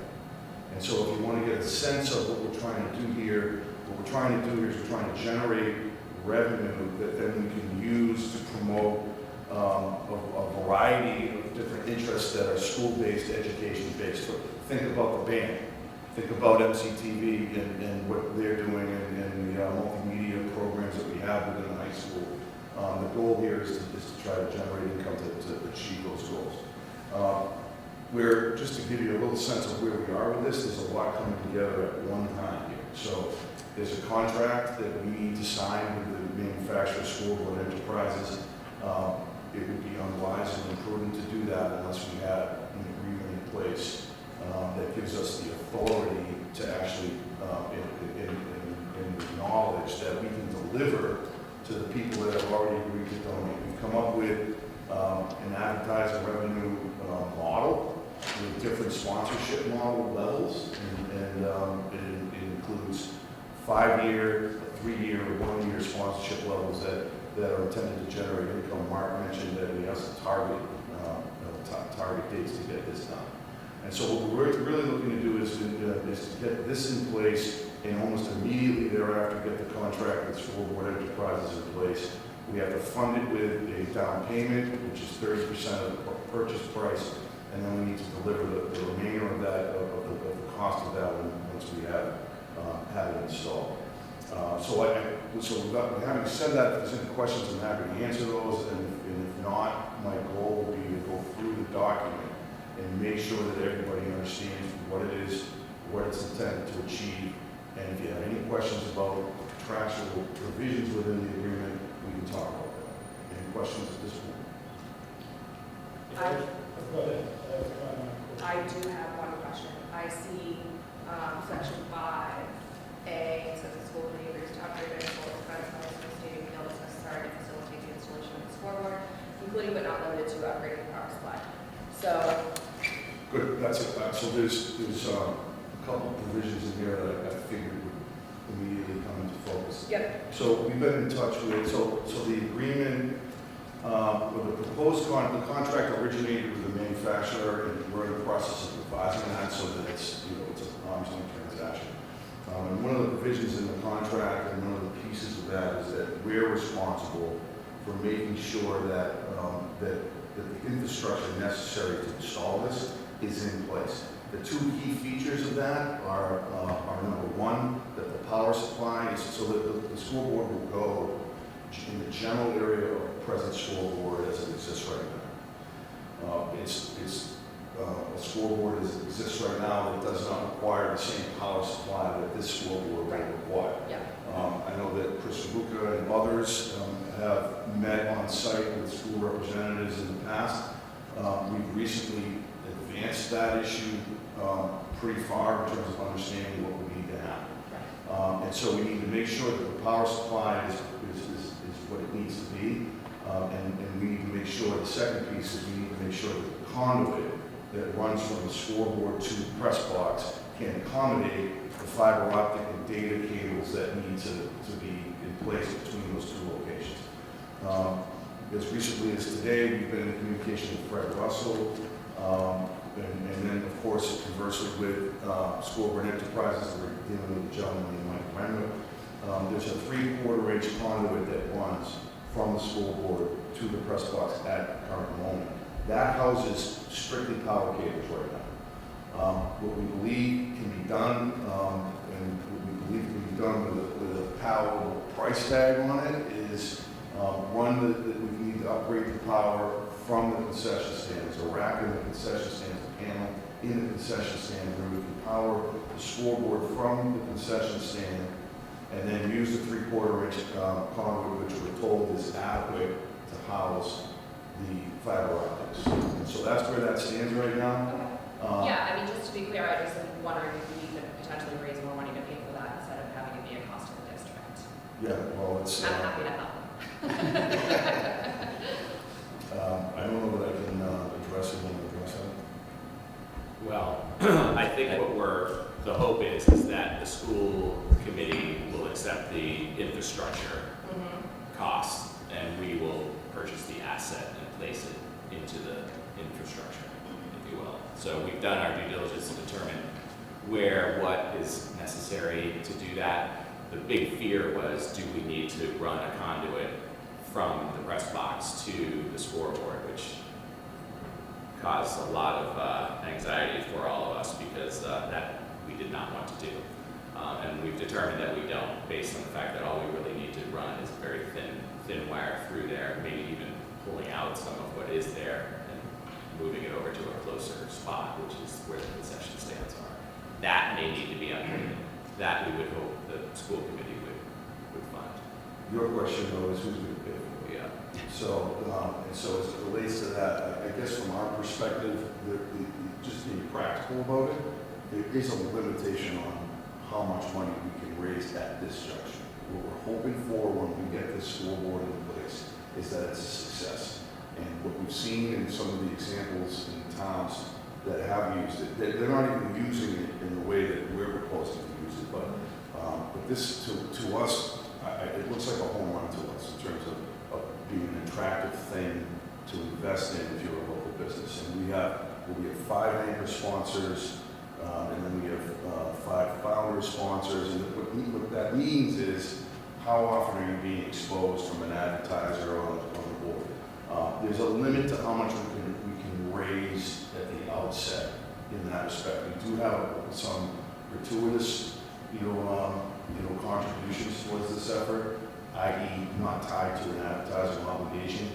And so if you want to get a sense of what we're trying to do here, is we're trying to generate revenue that then we can use to promote a variety of different interests that are school-based, education-based. So think about the band. Think about MCTV and what they're doing and the multimedia programs that we have within the high school. The goal here is to try to generate income to achieve those goals. Just to give you a little sense of where we are with this, there's a lot coming together at one time here. So there's a contract that we need to sign with the manufacturer Scoreboard Enterprises. It would be unwise and imprudent to do that unless we had an agreement in place that gives us the authority to actually, in the knowledge that we can deliver to the people that have already agreed to donate. We've come up with an advertising revenue model with different sponsorship model levels, and it includes 5-year, 3-year, 1-year sponsorship levels that are intended to generate income. Mark mentioned that we have some target dates to get this done. And so what we're really looking to do is to get this in place and almost immediately thereafter get the contract with Scoreboard Enterprises in place. We have to fund it with a down payment, which is 30% of the purchase price, and then we need to deliver the remainder of that, of the cost of that once we have it installed. Having said that, if there's any questions, I'm happy to answer those, and if not, my goal will be to go through the document and make sure that everybody understands what it is, what it's intended to achieve, and if you have any questions about contractual provisions within the agreement, we can talk about that. Any questions at this point? I do have one question. I see section 5A, it says the school committee agrees to upgrade their school to provide a stadium field as necessary to facilitate the installation of the scoreboard, including but not limited to upgrading the power supply. So, Good, that's it. So there's a couple of provisions in here that I figured would immediately come into focus. yep, So we've been in touch with, so the agreement, with the proposed the contract originated with the manufacturer, and we're in the process of revising that so that it's, it's an arm's length transaction. And one of the provisions in the contract and one of the pieces of that is that we're responsible for making sure that, that the infrastructure necessary to install this is in place. The two key features of that are number one, that the power supply is, so that the scoreboard will go in the general area of the present scoreboard as it exists right now. A scoreboard as it exists right now that does not require the same power supply that this scoreboard will require. yeah. I know that Chris Buka and others have met on site with school representatives in the past. We've recently advanced that issue pretty far in terms of understanding what we need to have. And so we need to make sure that the power supply is what it needs to be. And we need to make sure, the second piece is we need to make sure that the conduit that runs from the scoreboard to the press box can accommodate the fiber optic and data cables that need to be in place between those two locations. As recently as today, we've been in communication with Fred Russell, and then, of course, conversely with Scoreboard Enterprises, we're dealing with a gentleman named Mike Renwick. There's a 3/4 inch conduit that runs from the scoreboard to the press box at the current moment. That houses strictly power cables right now. What we believe can be done, and what we believe can be done with a power price tag on it is one that we need to upgrade the power from the concession stands, a rack in the concession stands, a panel in the concession stand where we can power the scoreboard from the concession stand and then use the 3/4 inch conduit, which we're told is adequate to house the fiber optics. And so that's where that stands right now. Yeah, I mean, just to be clear, I just am wondering if we could potentially raise more money to pay for that instead of having it be a cost to the district. Yeah, well, it's. I'm happy to help. I don't know that I can address it when I address it. Well, I think the hope is that the school committee will accept the infrastructure cost, and we will purchase the asset and place it into the infrastructure, if you will. So we've done our due diligence to determine what is necessary to do that. The big fear was, do we need to run a conduit from the press box to the scoreboard, which caused a lot of anxiety for all of us because that we did not want to do. And we've determined that we don't, based on the fact that all we really need to run is a very thin wire through there, maybe even pulling out some of what is there and moving it over to a closer spot, which is where the concession stands are. That may need to be upgraded. That we would hope the school committee would fund. Your question, though, is who's going to pay for it? Yeah. So, and so as it relates to that, I guess from our perspective, just being practical about it, there is a limitation on how much money we can raise at this junction. What we're hoping for when we get this scoreboard in place is that it's a success. And what we've seen in some of the examples in towns that have used it, they're not even using it in the way that we're proposing to use it. But this, to us, it looks like a home run to us in terms of being an attractive thing to invest in if you're a local business. And we have 5 anchor sponsors, and then we have 5 founder sponsors. And what that means is, how often are you being exposed from an advertiser on the board? There's a limit to how much we can raise at the outset in that respect. We do have some gratuitous, contributions towards this effort, i.e. not tied to an advertising obligation.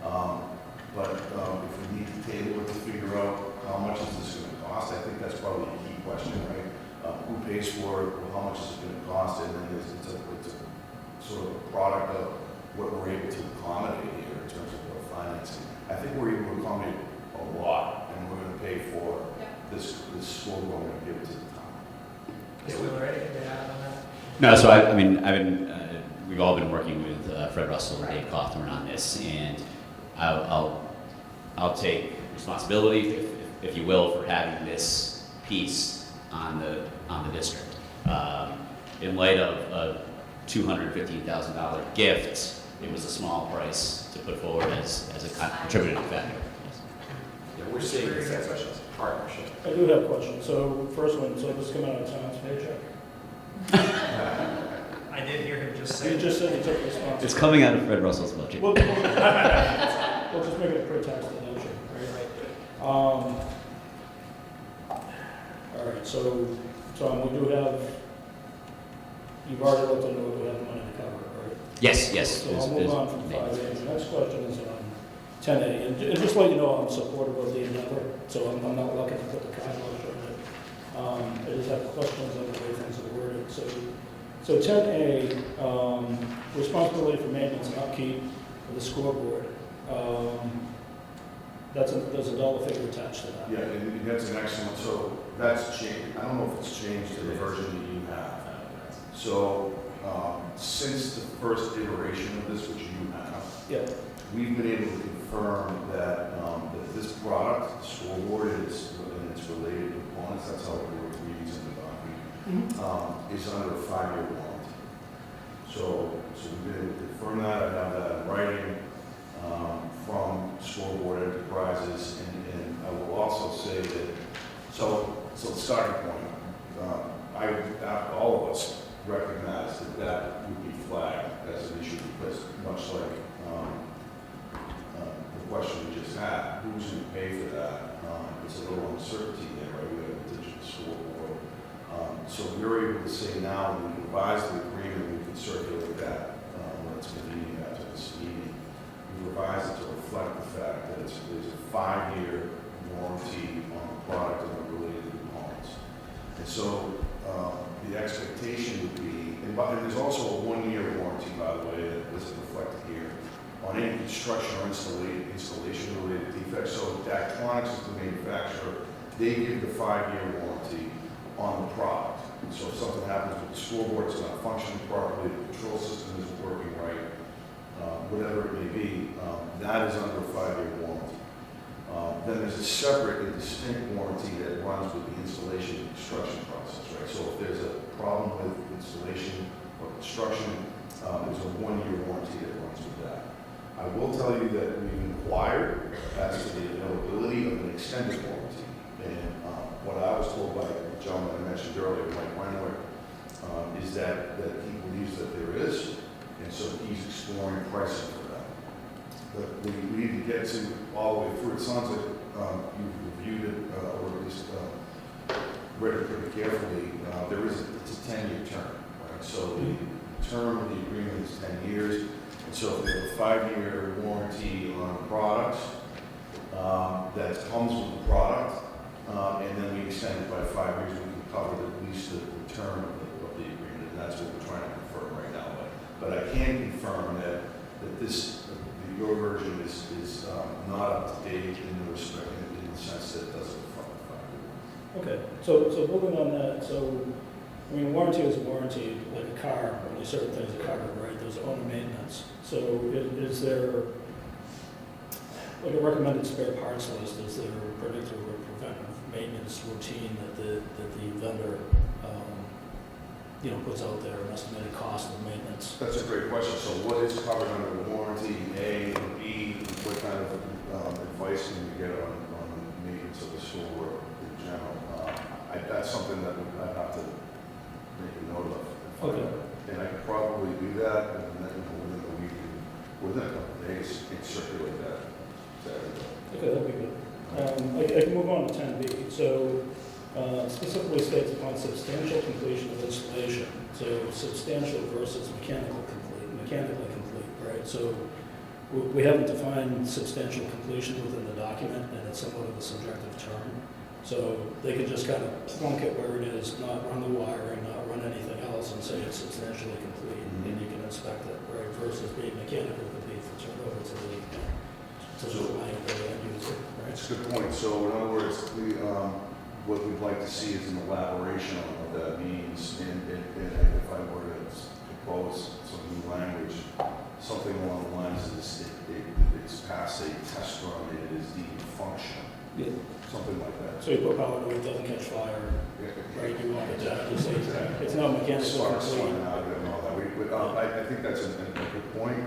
But if we need to table it to figure out how much is this going to cost, I think that's probably a key question, right? Who pays for it? How much is it going to cost? And then it's a sort of a product of what we're able to accommodate here in terms of financing. I think we're able to accommodate a lot, and we're going to pay for this scoreboard and give it to the town. Is Wheeler anything to add on that? No, so I mean, we we've all been working with Fred Russell and Dave Cawthorn on this, and I'll take responsibility, if you will, for having this piece on the district. In light of a $215,000 gift, it was a small price to put forward as a contributing factor. Yeah, we're seeing this as a partnership. I do have a question. So first one, so this come out of town's paycheck? I did hear him just say. You just said you took responsibility. It's coming out of Fred Russell's budget. We'll just make it a pre-tax deduction, right? All right, so, Tom, we do have, you've already looked into it, we have money to cover it, right? Yes. So I'll move on from 5A. The next question is on 10A. And just let you know, I'm supportive of the endeavor, so I'm not looking to put the kibosh on it. I just have questions on the way things are worded. So 10A, responsibility for maintenance and upkeep of the scoreboard. There's a dollar figure attached to that. Yeah, and that's an excellent, so that's changed. I don't know if it's changed to the version that you have. So, since the first iteration of this, which you have, Yeah. we've been able to confirm that, that this product, the scoreboard, and its related components, that's how it reads in the document, is under a 5-year warranty. So we've been able to confirm that. I have that in writing from Scoreboard Enterprises, and I will also say that, so the starting point, all of us recognize that would be flagged as an issue, because much like the question we just had, who's going to pay for that? It's a little uncertainty there, right? We have a digital scoreboard. So we're able to say now, when we revise the agreement, we can circulate that when it's convenient after this meeting. We revise it to reflect the fact that there's a 5-year warranty on the product and the related components. And so the expectation would be, and there's also a 1-year warranty, by the way, that isn't reflected here, on any construction or installation-related defects. So Daktronics is the manufacturer. They give the 5-year warranty on the product. So if something happens with the scoreboard, it's not functioning properly, the control system isn't working right, whatever it may be, that is under a 5-year warranty. Then there's a separate and distinct warranty that runs with the installation and construction process, right? So if there's a problem with installation or construction, there's a 1-year warranty that runs with that. I will tell you that we've inquired as to the availability of an extended warranty. And what I was told by the gentleman I mentioned earlier, Mike Weinler, is that he believes that there is, and so he's exploring pricing for that. But we need to get to all the way through. It sounds like you've reviewed it, or at least read it pretty carefully. It's a 10-year term, right? So the term of the agreement is 10 years. And so if we have a 5-year warranty on the product that comes with the product, and then we extend it by 5 years, we can cover at least the term of the agreement, and that's what we're trying to confirm right now. But I can confirm that your version is not up to date in the sense that it doesn't reflect the 5 year. Okay, so moving on that, so, I mean, warranty is a warranty, like a car, only certain things are covered, right? There's owner maintenance. So is there, like a recommended spare parts list, is there a predictive or preventive maintenance routine that the vendor, puts out there, an estimated cost of maintenance? That's a great question. So what is covered under the warranty, A, and B, what kind of advice can we get on maintenance of the store in general? That's something that I'd have to make a note of. Okay. And I could probably do that, and then within a week, within a couple of days, and circulate that to everybody. Okay, that'd be good. I can move on to 10B. So specifically states upon substantial completion of installation. So substantial versus mechanically complete, right? So we haven't defined substantial completion within the document, and it's somewhat of a subjective term. So they could just kind of plunk it where it is, not run the wiring, not run anything else, and say it's substantially complete, and you can inspect it, right? Versus being mechanically complete for turn over to the client or the end user, right? That's a good point. So in other words, what we'd like to see is an elaboration on what that means, and if I were to propose some new language, something along the lines of this, it's past a test run and it is deemed functional, Yeah. something like that. So you put power to it, doesn't catch fire, right? You want it to just say it's not mechanical Sparks complete. flying out of it and all that. I think that's a good point.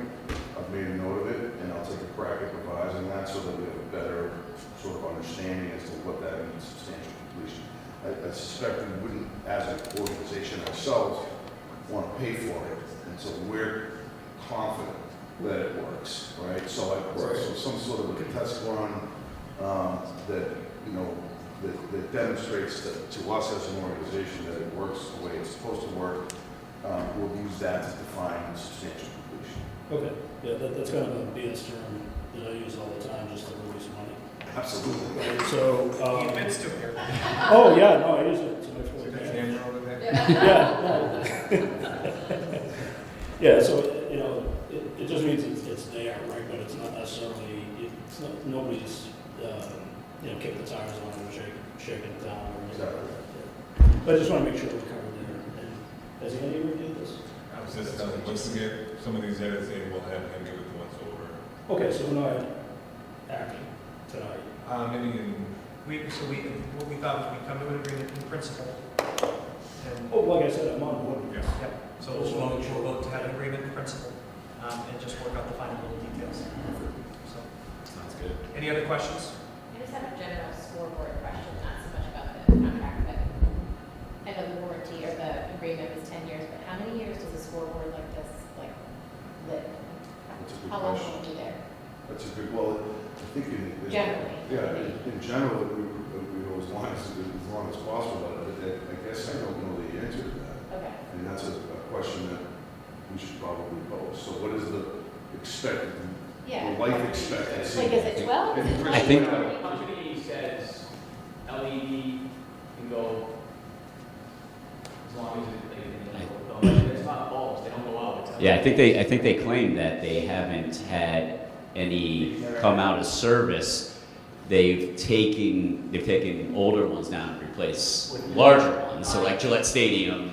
I've made a note of it, and I'll take a crack at revising that so that we have a better sort of understanding as to what that means, substantial completion. I suspect we wouldn't, as an organization ourselves, want to pay for it until we're confident that it works, right? So some sort of a test run that, you know, that demonstrates that to us as an organization that it works the way it's supposed to work. We'll use that to define substantial completion. Okay, yeah, that's kind of a BS term that I use all the time just to release money. Absolutely. Right, so, He admits to it. oh, yeah, no, I use it to make sure. Camera over there? Yeah. Yeah, so, you know, it just means it's there, right, but it's not necessarily, it's not, nobody's, you know, kicking the tires on it or shaking it down or anything. Exactly. Yeah. But I just want to make sure we're covered there. And has Andy reviewed this? I was just, once we get some of these edits in, we'll have him give it to us over. Okay, so we're not acting tonight. Maybe in, What we thought was we'd come to an agreement in principle. And, Oh, like I said, I'm on board. yeah. yep, so we'll vote to have an agreement in principle, and just work out the final little details. So, Sounds good. any other questions? I just have a general scoreboard question, not so much about the contract, but I know the warranty or the agreement was 10 years, but how many years does a scoreboard like this, like, live? That's a good How long question. will it be there? That's a good, well, I think Generally. Yeah, in general, we always want it to be as long as possible, but I guess I don't know the answer to that. Okay. And that's a question that we should probably pose. So what is the expected, Yeah. the life expectancy? Like, is it 12? Is it 20? I think- The company says LED can go as long as it's not bulbs, they don't go out. Yeah, I think they claim that they haven't had any come out of service. They've taken older ones down and replaced larger ones. So like Gillette Stadium.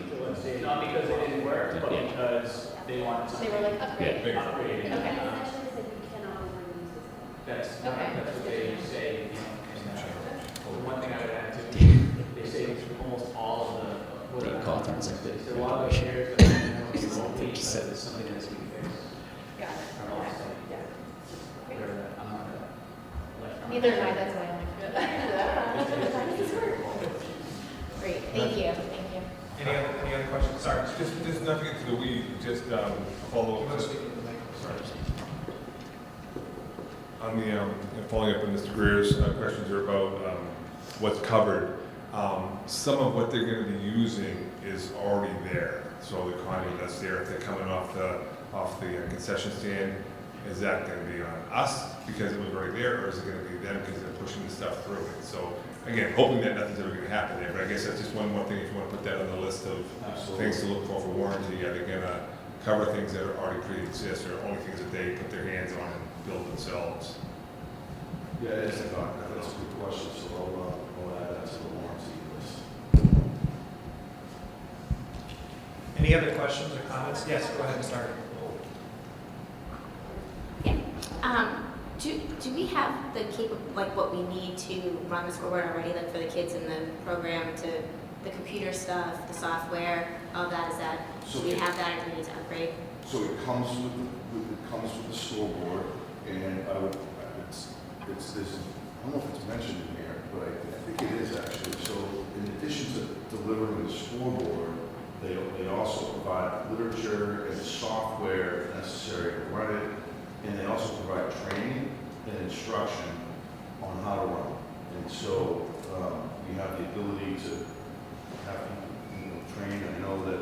Not because it didn't work, but Yeah. because they wanted to They were like upgraded. Yeah. upgrade it. Okay. That's Okay. what they say, you know, and one thing I would add to, they say it's almost all of the. They call it things like They that. said a lot of the shares that you won't be, but it's something that's we can fix. Got it. Are also, Yeah. where I'm not gonna. Neither am I, that's why I'm like, this is work. Great, thank you, thank you. Any other questions? Sorry. Just not to get to the weeds, just follow You up. want to speak into the mic? Sorry. On the, following up on Mr. Greer's questions are about what's covered. Some of what they're going to be using is already there. So the conduit that's there, if they're coming off the concession stand, is that going to be on us because it was already there, or is it going to be them because they're pushing the stuff through it? So again, hoping that nothing's ever going to happen there. But I guess that's just one more thing if you want to put that on the list of things to look for warranty. Are they going to cover things that are already pre-exist, or only things that they put their hands on and build themselves? Yeah, that's a good question, so I'll add that to the warranty list. Any other questions or comments? Yes, go ahead and start. Do we have the like what we need to run the scoreboard already, like for the kids in the program, to the computer stuff, the software, all that? Is that, So do we have that, or do we need to upgrade? So it comes with the scoreboard, and I would, there's, I don't know if it's mentioned in here, but I think it is actually. So in addition to delivering the scoreboard, they also provide literature and software necessary to run it, and they also provide training and instruction on how to run it. And so you have the ability to have people trained. I know that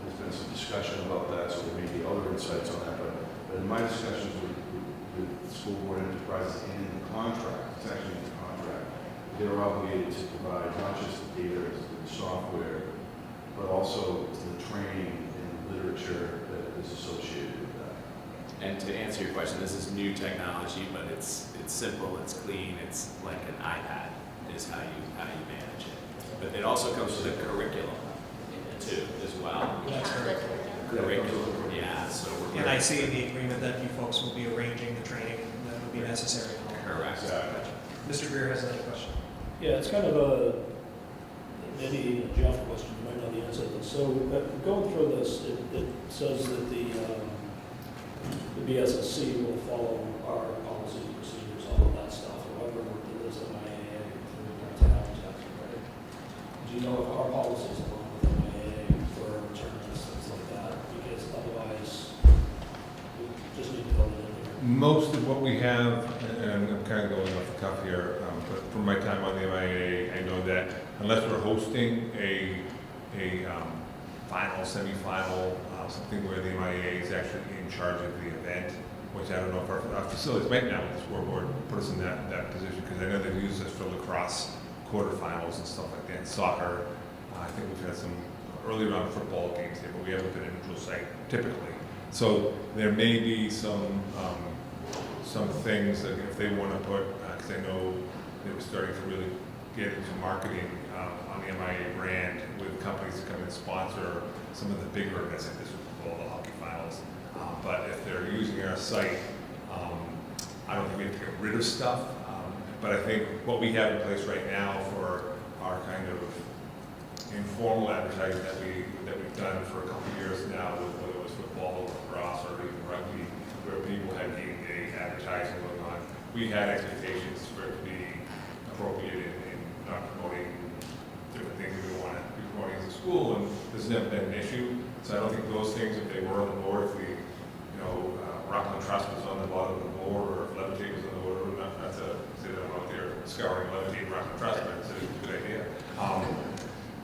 there's been some discussion about that, so there may be other insights on that, but in my discussions with the school board enterprises and in the contract, it's actually in the contract, they're obligated to provide not just the data and the software, but also the training and literature that is associated with that. And to answer your question, this is new technology, but it's simple, it's clean, it's like an iPad is how you manage it. But it also comes with a curriculum. too, as well. That's very cool. Great, yeah, so we're. And I see in the agreement that you folks will be arranging the training that would be necessary. Correct. Mr. Greer has another question. Yeah, it's kind of a, maybe a Jeff question, you might know the answer to this. So going through this, it says that the BSSC will follow our policies, procedures, all of that stuff. However, there is an IAA through the town, right? Do you know if our policies along with IAA for returns, things like that? Because otherwise, we just need to build it in there. Most of what we have, and I'm kind of going off the cuff here, but from my time on the MIA, I know that unless we're hosting a final, semi-final, something where the MIA is actually in charge of the event, which I don't know if our facilities might now with the scoreboard put us in that position, because I know they've used us for lacrosse quarterfinals and stuff like that, and soccer. I think we've had some early round football games here, but we haven't been a neutral site typically. So there may be some things that if they want to put, because I know they were starting to really get into marketing on the MIA brand with companies that come in and sponsor some of the bigger events like the Super Bowl, the hockey finals. But if they're using our site, I don't think we have to get rid of stuff. But I think what we have in place right now for our kind of informal advertising that we've done for a couple of years now, whether it was football, lacrosse, or even rugby, where people had game day advertising going on, we had expectations for it to be appropriate in not promoting different things we want to be promoting as a school, and this has never been an issue. So I don't think those things, if they were on the board, if we, Rockland Trust was on the bottom of the board, or if Levitate was on the board, not to say that I'm out there scouring Levitate and Rockland Trust, but it's a good idea.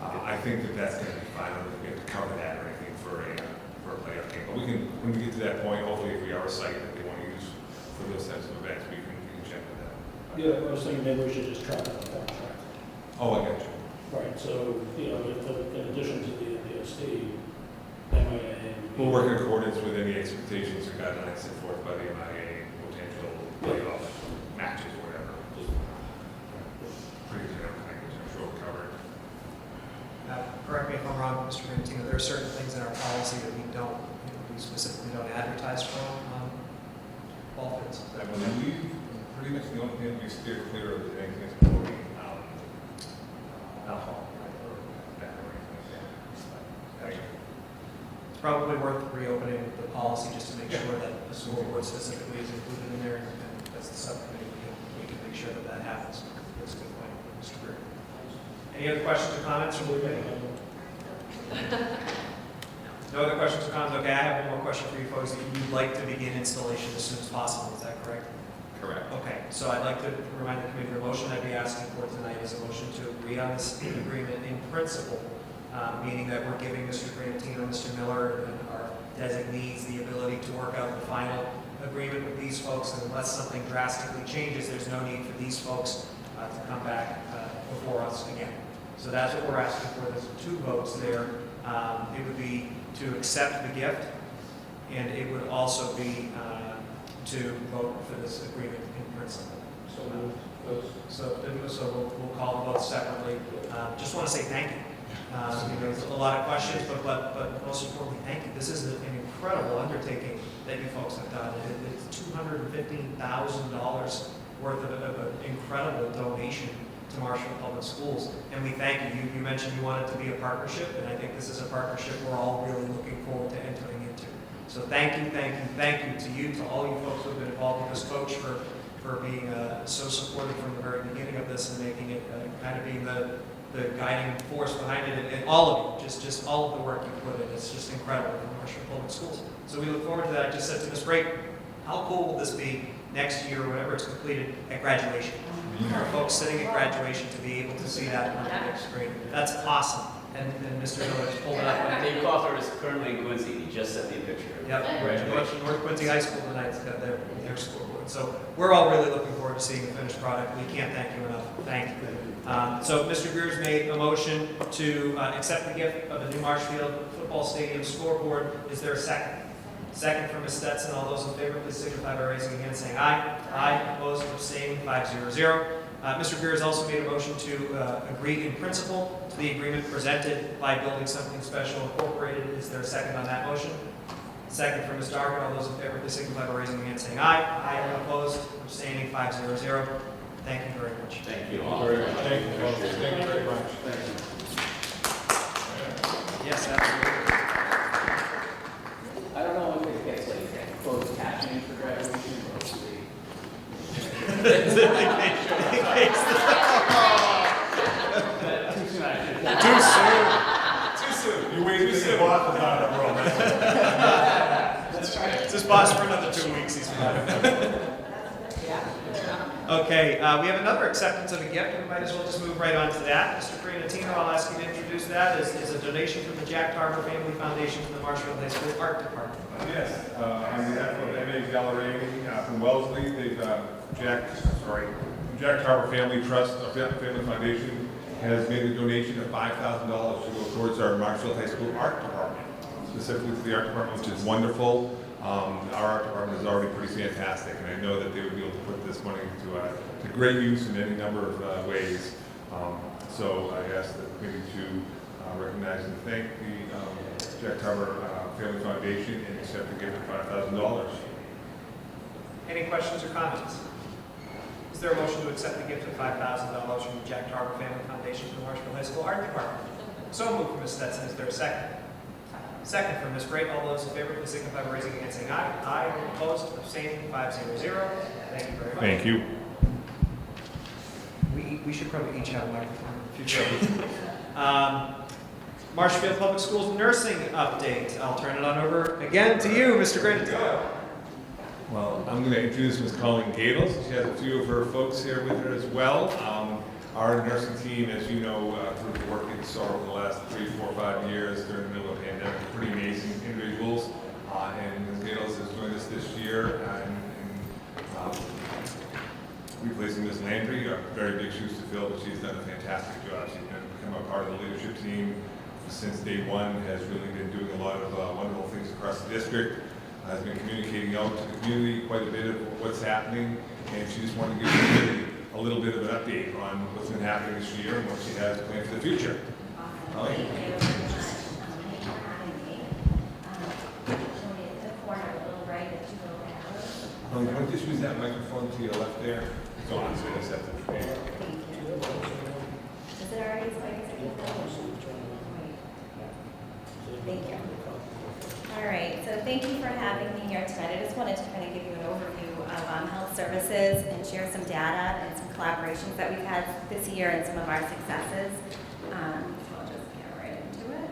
I think that's going to be fine. I don't think we have to cover that or anything for a playoff game. But we can, when we get to that point, hopefully if we are a site that they want to use for those types of events, we can check with that. Yeah, I was thinking maybe we should just track it on the contract. Oh, I got you. Right, so, in addition to the NDSD, MIA. We'll work in accordance with any expectations or guidelines set forth by the MIA, potential playoff matches or whatever. Just pretty general language, I'm sure we'll cover it. Correct me if I'm wrong, Mr. Valentino, there are certain things in our policy that we don't, we specifically don't advertise from ball fields. I believe pretty much the only thing we steer clear of is anything that's promoting alcohol, right, or tobacco or anything like that. It's probably worth reopening the policy just to make sure that the school board specifically is included in there, and that's the subcommittee, we can make sure that that happens. That's a good point, Mr. Greer. Any other questions or comments from the committee? No other questions or comments? Okay, I have one more question for you folks. You'd like to begin installation as soon as possible, is that correct? Correct. Okay, so I'd like to remind the committee, the motion I'd be asking for tonight is a motion to agree on this agreement in principle, meaning that we're giving Mr. Grantino, Mr. Miller, and our designees the ability to work out the final agreement with these folks, and unless something drastically changes, there's no need for these folks to come back before us again. So that's what we're asking for. There's two votes there. It would be to accept the gift, and it would also be to vote for this agreement in principle. So we'll call the vote separately. Just want to say thank you. There's a lot of questions, but most importantly, thank you. This is an incredible undertaking that you folks have done. It's $215,000 worth of an incredible donation to Marshfield Public Schools, and we thank you. You mentioned you want it to be a partnership, and I think this is a partnership we're all really looking forward to entering into. So thank you to you, to all you folks who have been involved with this, Coach, for being so supportive from the very beginning of this and making it kind of being the guiding force behind it, and all of you, just all of the work you put in. It's just incredible for Marshfield Public Schools. So we look forward to that. I just said to Ms. Brake, how cool will this be next year, whenever it's completed, at graduation? Our folks sitting at graduation to be able to see that on the next grade. That's awesome. And Mr. Miller just pulled it up. Dave Cawthorne is currently in Quincy. He just sent me a picture. Yep, graduation. North Quincy High School tonight's got their scoreboard. So we're all really looking forward to seeing the finished product. We can't thank you enough. Thank you. So Mr. Greer's made a motion to accept the gift of the new Marshfield football stadium scoreboard. Is there a second? Second from Ms. Stetson. All those in favor, please signify by raising your hand and saying aye. Aye. Opposed, abstaining, 5-0-0. Mr. Greer has also made a motion to agree in principle to the agreement presented by Building Something Special Incorporated. Is there a second on that motion? Second from Ms. Dargan. All those in favor, please signify by raising your hand saying aye. Aye. Anyone opposed? Abstaining? 5-0-0. Thank you very much. Thank you all. Thank you very much. Thank you. Yes, absolutely. I don't know if it gets like closed captioning for graduation, but too soon, I should. Too soon. Too soon. You waited to see boss was out of the world. That's right. It's his boss for another 2 weeks. He's fine. Okay, we have another acceptance of a gift. We might as well just move right on to that. Mr. Crinatino, I'll ask you to introduce that. Is a donation from the Jack Tarver Family Foundation to the Marshfield High School Art Department. Yes, on behalf of M.A. Gallerini from Wellesley, Jack Tarver Family Trust, Family Foundation, has made a donation of $5,000 to go towards our Marshfield High School Art Department, specifically to the Art Department, which is wonderful. Our art department is already pretty fantastic, and I know that they would be able to put this money to great use in any number of ways. So I ask the committee to recognize and thank the Jack Tarver Family Foundation and accept the gift of $5,000. Any questions or comments? Is there a motion to accept the gift of $5,000 from the Jack Tarver Family Foundation to the Marshfield High School Art Department? So moved from Ms. Stetson. Is there a second? Second from Ms. Gray. All those in favor, please signify by raising your hand saying aye. Aye. Anyone opposed? Abstaining? 5-0-0. Thank you very much. Thank you. We should probably each have a microphone in the future. Marshfield Public Schools nursing update. I'll turn it on over again to you, Mr. Granatino. Well, I'm going to introduce Ms. Colleen Gadles. She has a few of her folks here with her as well. Our nursing team, as you know, through the work we saw over the last 3, 4, 5 years during the middle of the pandemic, pretty amazing individuals. And Ms. Gadles has joined us this year in replacing Ms. Landry. Very big shoes to fill, but she's done a fantastic job. She's become a part of the leadership team since day one, has really been doing a lot of wonderful things across the district, has been communicating out to the community quite a bit of what's happening, and she just wanted to give you a little bit of an update on what's been happening this year and what she has planned for the future. Thank you very much. Thank you for having me. The corner a little right at 2 little arrows. You want to just use that microphone to your left there? It's on, so it's at the Thank you. Is it already as big as it is? Thank you. All right, so thank you for having me here tonight. I just wanted to kind of give you an overview of health services and share some data and some collaborations that we've had this year and some of our successes. So I'll just get right into it.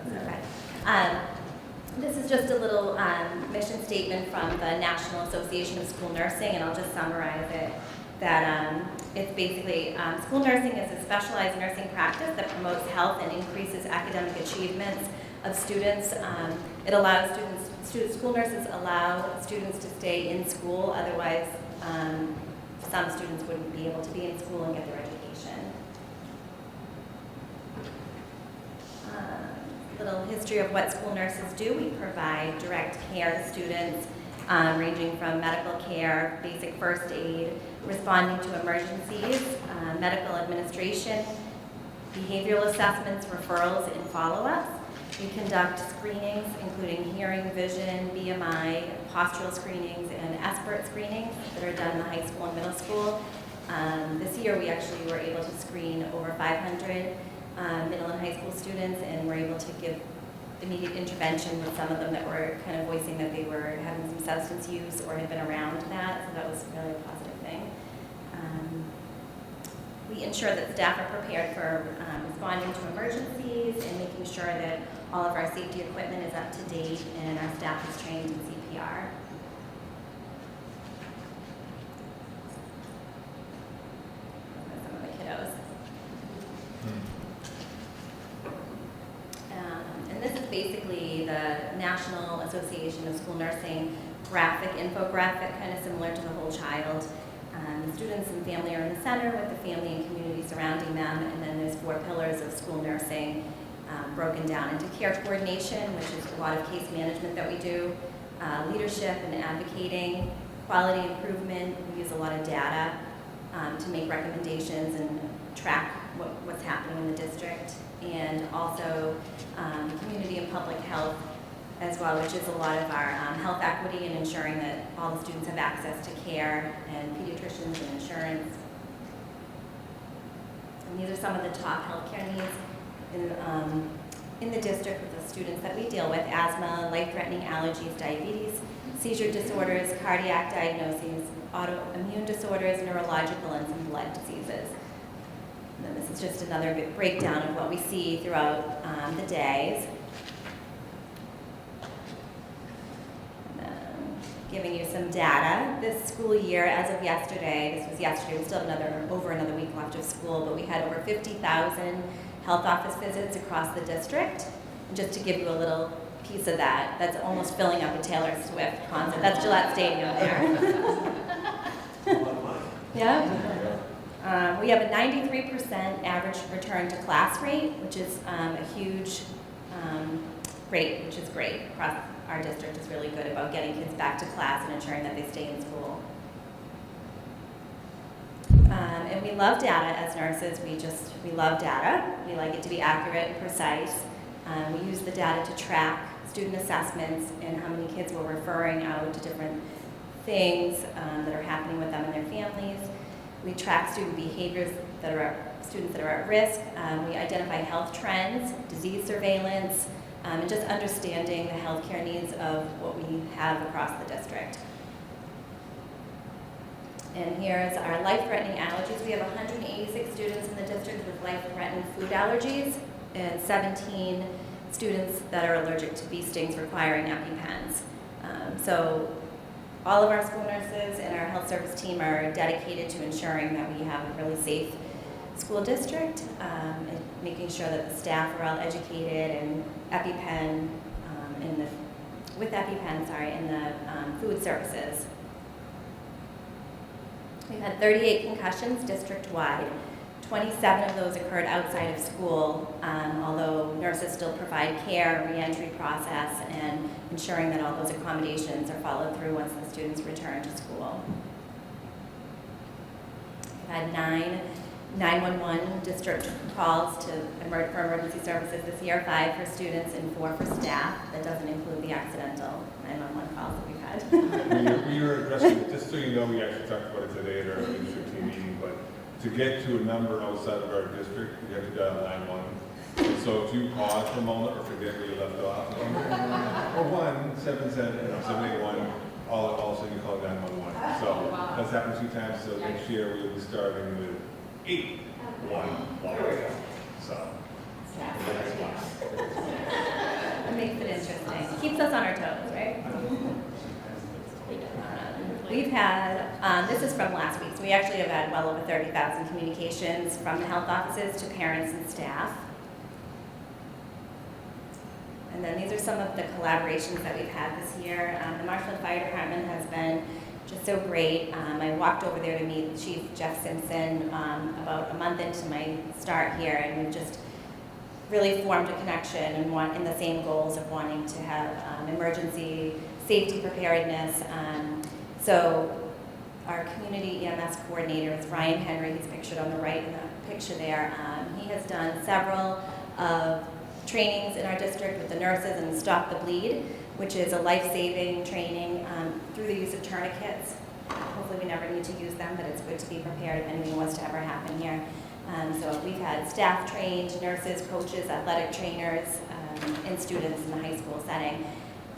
Okay. This is just a little mission statement from the National Association of School Nursing, and I'll just summarize it. That it's basically, school nursing is a specialized nursing practice that promotes health and increases academic achievements of students. It allows school nurses allow students to stay in school, otherwise some students wouldn't be able to be in school and get their education. Little history of what school nurses do. We provide direct care to students, ranging from medical care, basic first aid, responding to emergencies, medical administration, behavioral assessments, referrals, and follow-ups. We conduct screenings, including hearing, vision, BMI, postural screenings, and expert screenings that are done in the high school and middle school. This year, we actually were able to screen over 500 middle and high school students, and we're able to give immediate intervention with some of them that were kind of voicing that they were having some substance use or had been around that, so that was really a positive thing. We ensure that staff are prepared for responding to emergencies and making sure that all of our safety equipment is up to date and our staff is trained in CPR. Some of the kiddos. And this is basically the National Association of School Nursing graphic, infographic, kind of similar to the whole child. The students and family are in the center with the family and community surrounding them, and then there's 4 pillars of school nursing broken down into care coordination, which is a lot of case management that we do, leadership and advocating, quality improvement. We use a lot of data to make recommendations and track what's happening in the district, and also community and public health as well, which is a lot of our health equity and ensuring that all the students have access to care, and pediatricians and insurance. And these are some of the top healthcare needs in the district with the students that we deal with: asthma, life-threatening allergies, diabetes, seizure disorders, cardiac diagnoses, autoimmune disorders, neurological, and some blood diseases. And then this is just another breakdown of what we see throughout the days. Giving you some data. This school year, as of yesterday, this was yesterday, we still have over another week left of school, but we had over 50,000 health office visits across the district. And just to give you a little piece of that, that's almost filling up a Taylor Swift concert. That's Gillette Stadium there. Yeah. We have a 93% average return to class rate, which is a huge rate, which is great. Across our district is really good about getting kids back to class and ensuring that they stay in school. And we love data as nurses. We love data. We like it to be accurate and precise. We use the data to track student assessments and how many kids we're referring out to different things that are happening with them and their families. We track student behaviors that are students that are at risk. We identify health trends, disease surveillance, and just understanding the healthcare needs of what we have across the district. And here's our life-threatening allergies. We have 186 students in the district with life-threatening food allergies and 17 students that are allergic to bee stings requiring EpiPens. So all of our school nurses and our health service team are dedicated to ensuring that we have a really safe school district, and making sure that the staff are all educated and EpiPen, with EpiPen, in the food services. We've had 38 concussions district-wide. 27 of those occurred outside of school, although nurses still provide care, re-entry process, and ensuring that all those accommodations are followed through once the students return to school. We've had 9 911 district calls for emergency services this year, 5 for students and 4 for staff. That doesn't include the accidental 911 calls that we've had. we were addressing, just so you know, we actually talked about it today at our district team meeting, but to get to a number outside of our district, you have to dial 911. And so if you pause for a moment or forget where you left off, or 781, all of a sudden you call 911. So that's happened a few times. So next year we'll be starting with 811. So. It makes it interesting. It keeps us on our toes, right? We've had, this is from last week, so we actually have had well over 30,000 communications from the health offices to parents and staff. And then these are some of the collaborations that we've had this year. The Marshfield Fire Department has been just so great. I walked over there to meet Chief Jeff Simpson about a month into my start here, and we've just really formed a connection and in the same goals of wanting to have emergency safety preparedness. So our community EMS coordinator is Ryan Henry. He's pictured on the right in the picture there. He has done several of trainings in our district with the nurses and Stop the Bleed, which is a life-saving training through the use of tourniquets. Hopefully we never need to use them, but it's good to be prepared if anything was to ever happen here. So we've had staff trained, nurses, coaches, athletic trainers, and students in the high school setting.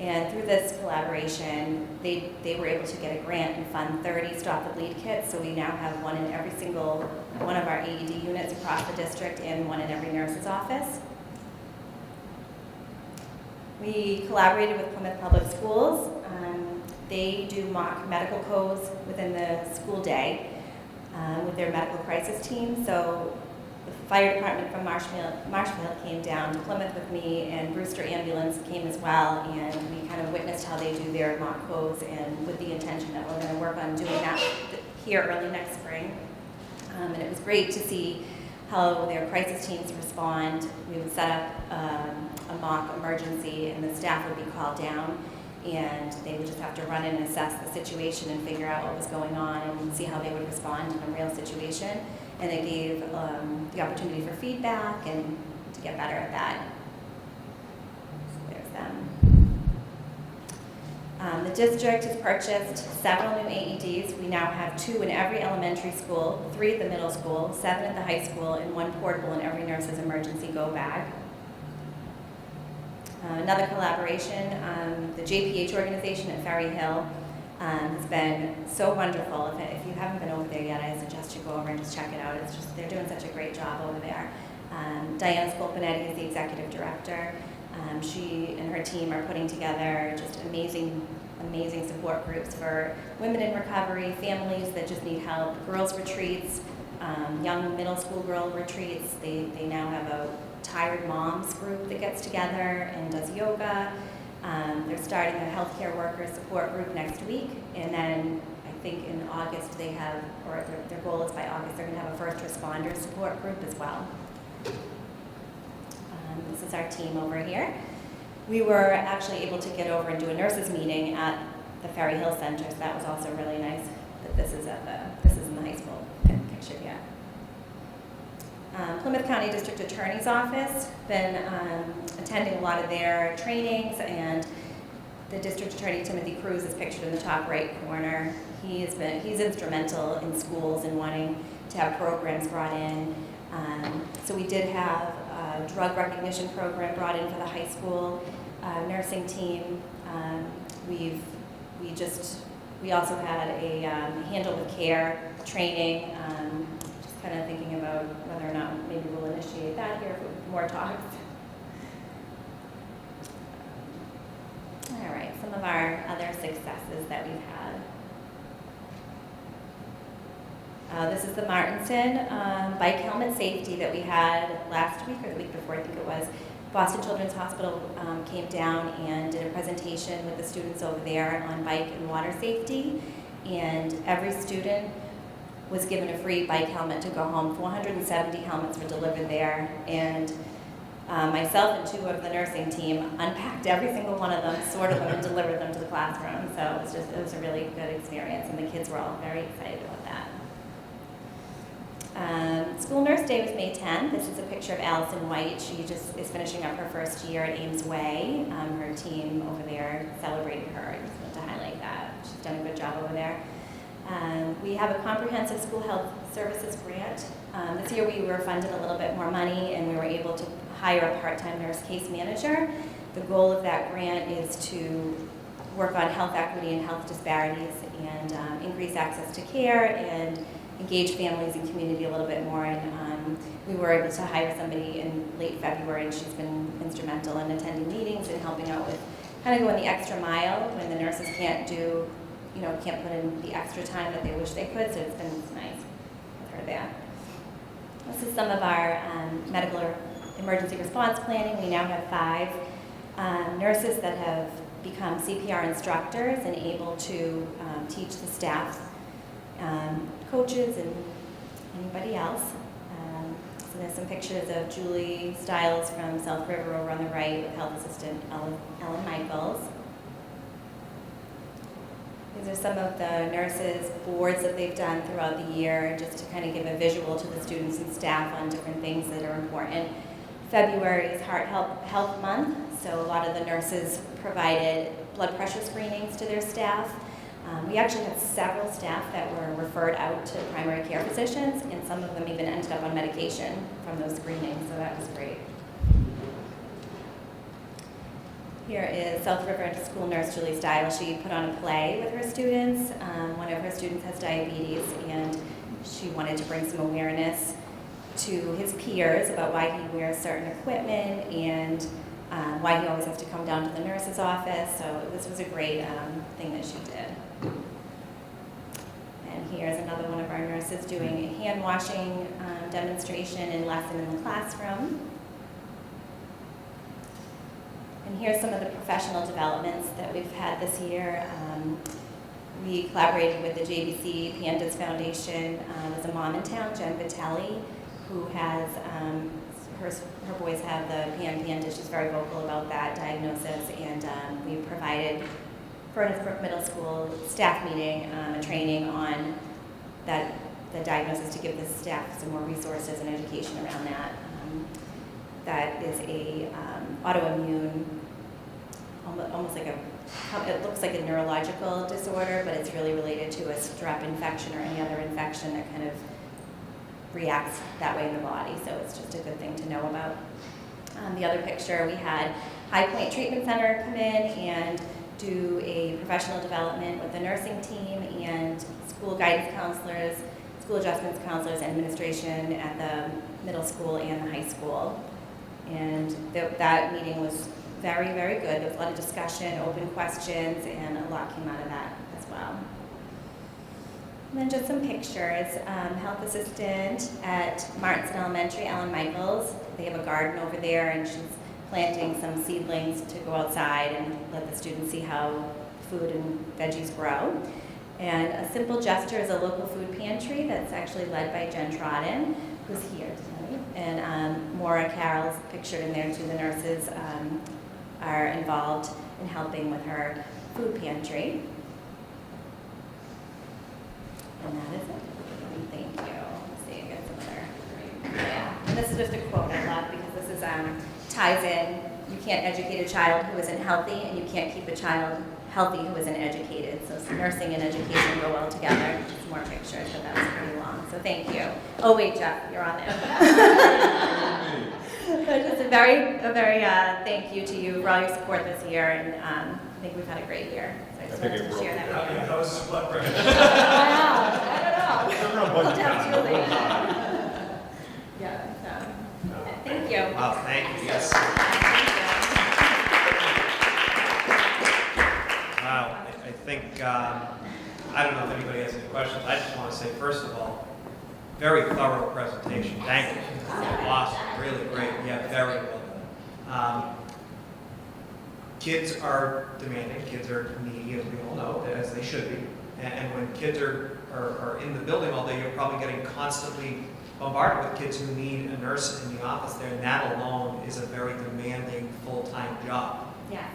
And through this collaboration, they were able to get a grant and fund 30 Stop the Bleed kits. So we now have one in every single one of our AED units across the district and one in every nurse's office. We collaborated with Plymouth Public Schools. They do mock medical codes within the school day with their medical crisis team. So the fire department from Marshfield came down to Plymouth with me, and Brewster Ambulance came as well, and we kind of witnessed how they do their mock codes, and with the intention that we're going to work on doing that here early next spring. And it was great to see how their crisis teams respond. We would set up a mock emergency, and the staff would be called down, and they would just have to run in and assess the situation and figure out what was going on and see how they would respond in a real situation. And it gave the opportunity for feedback and to get better at that. So there's them. The district has purchased several new AEDs. We now have 2 in every elementary school, 3 at the middle school, 7 at the high school, and 1 portable in every nurse's emergency go bag. Another collaboration, the JPH organization at Ferry Hill has been so wonderful. If you haven't been over there yet, I suggest you go over and just check it out. It's just, they're doing such a great job over there. Diana Scolpinetti is the executive director. She and her team are putting together just amazing support groups for women in recovery, families that just need help, girls retreats, young middle school girl retreats. They now have a tired moms group that gets together and does yoga. They're starting a healthcare worker support group next week, and then I think in August they have, or their goal is by August, they're going to have a first responder support group as well. This is our team over here. We were actually able to get over and do a nurses meeting at the Ferry Hill Center, so that was also really nice. But this is in the high school picture here. Plymouth County District Attorney's Office, been attending a lot of their trainings, and the District Attorney Timothy Cruz is pictured in the top right corner. He's instrumental in schools and wanting to have programs brought in. So we did have a drug recognition program brought in for the high school nursing team. We also had a handle with care training. Just kind of thinking about whether or not maybe we'll initiate that here for more talks. All right, some of our other successes that we've had. This is the Martinson bike helmet safety that we had last week or the week before, I think it was. Boston Children's Hospital came down and did a presentation with the students over there on bike and water safety, and every student was given a free bike helmet to go home. 470 helmets were delivered there, and myself and 2 of the nursing team unpacked every single one of them, sorted them, and delivered them to the classroom. So it was a really good experience, and the kids were all very excited about that. School Nurse Day was May 10th. This is a picture of Allison White. She just is finishing up her first year at Ames Way. Her team over there celebrated her. I just wanted to highlight that. She's done a good job over there. We have a comprehensive school health services grant. This year we were funded a little bit more money, and we were able to hire a part-time nurse case manager. The goal of that grant is to work on health equity and health disparities, and increase access to care and engage families and community a little bit more. And we were able to hire somebody in late February, and she's been instrumental in attending meetings and helping out with kind of going the extra mile when the nurses can't put in the extra time that they wish they could. So it's been nice with her there. This is some of our medical or emergency response planning. We now have 5 nurses that have become CPR instructors and able to teach the staff, coaches, and anybody else. So there's some pictures of Julie Stiles from South River over on the right with health assistant Ellen Michaels. These are some of the nurses' boards that they've done throughout the year, just to kind of give a visual to the students and staff on different things that are important. February is Heart Health Month, so a lot of the nurses provided blood pressure screenings to their staff. We actually had several staff that were referred out to primary care physicians, and some of them even ended up on medication from those screenings, so that was great. Here is South River School Nurse Julie Stiles. She put on a play with her students. One of her students has diabetes, and she wanted to bring some awareness to his peers about why he wears certain equipment and why he always has to come down to the nurse's office. So this was a great thing that she did. And here's another one of our nurses doing a hand washing demonstration and lesson in the classroom. And here's some of the professional developments that we've had this year. We collaborated with the JBC Pandas Foundation. There's a mom in town, Jen Vitelli, who has, her boys have the PANDA. She's very vocal about that diagnosis, and we provided Furnace Brook Middle School staff meeting, a training on the diagnosis to give the staff some more resources and education around that. That is a autoimmune, almost like it looks like a neurological disorder, but it's really related to a strep infection or any other infection that kind of reacts that way in the body. So it's just a good thing to know about. The other picture, we had High Point Treatment Center come in and do a professional development with the nursing team and school guidance counselors, school adjustments counselors, and administration at the middle school and the high school. And that meeting was very, very good. There was a lot of discussion, open questions, and a lot came out of that as well. And then just some pictures. Health assistant at Martinson Elementary, Ellen Michaels. They have a garden over there, and she's planting some seedlings to go outside and let the students see how food and veggies grow. And a simple gesture is a local food pantry that's actually led by Jen Trodden, who's here tonight. And Maura Carroll's pictured in there too. The nurses are involved in helping with her food pantry. And that is it. Thank you. Let's see, I got some other. Yeah. And this is just a quote I love because this is ties in. You can't educate a child who isn't healthy, and you can't keep a child healthy who isn't educated. So nursing and education go well together. Just more pictures, but that was pretty long. So thank you. Oh wait, Jeff, you're on there. So just a very thank you to you for all your support this year, and I think we've had a great year. So I just wanted to share that with you. That was a split break. I don't know. We'll definitely. Yeah. So thank you. Wow, thank you. Yes. Wow, I think, I don't know if anybody has any questions. I just want to say, first of all, very thorough presentation. Thank you. Awesome, really great. Yeah, very well done. Kids are demanding, kids are needy, as we all know, as they should be. And when kids are in the building all day, you're probably getting constantly bombarded with kids who need a nurse in the office there, and that alone is a very demanding full-time job. Yeah.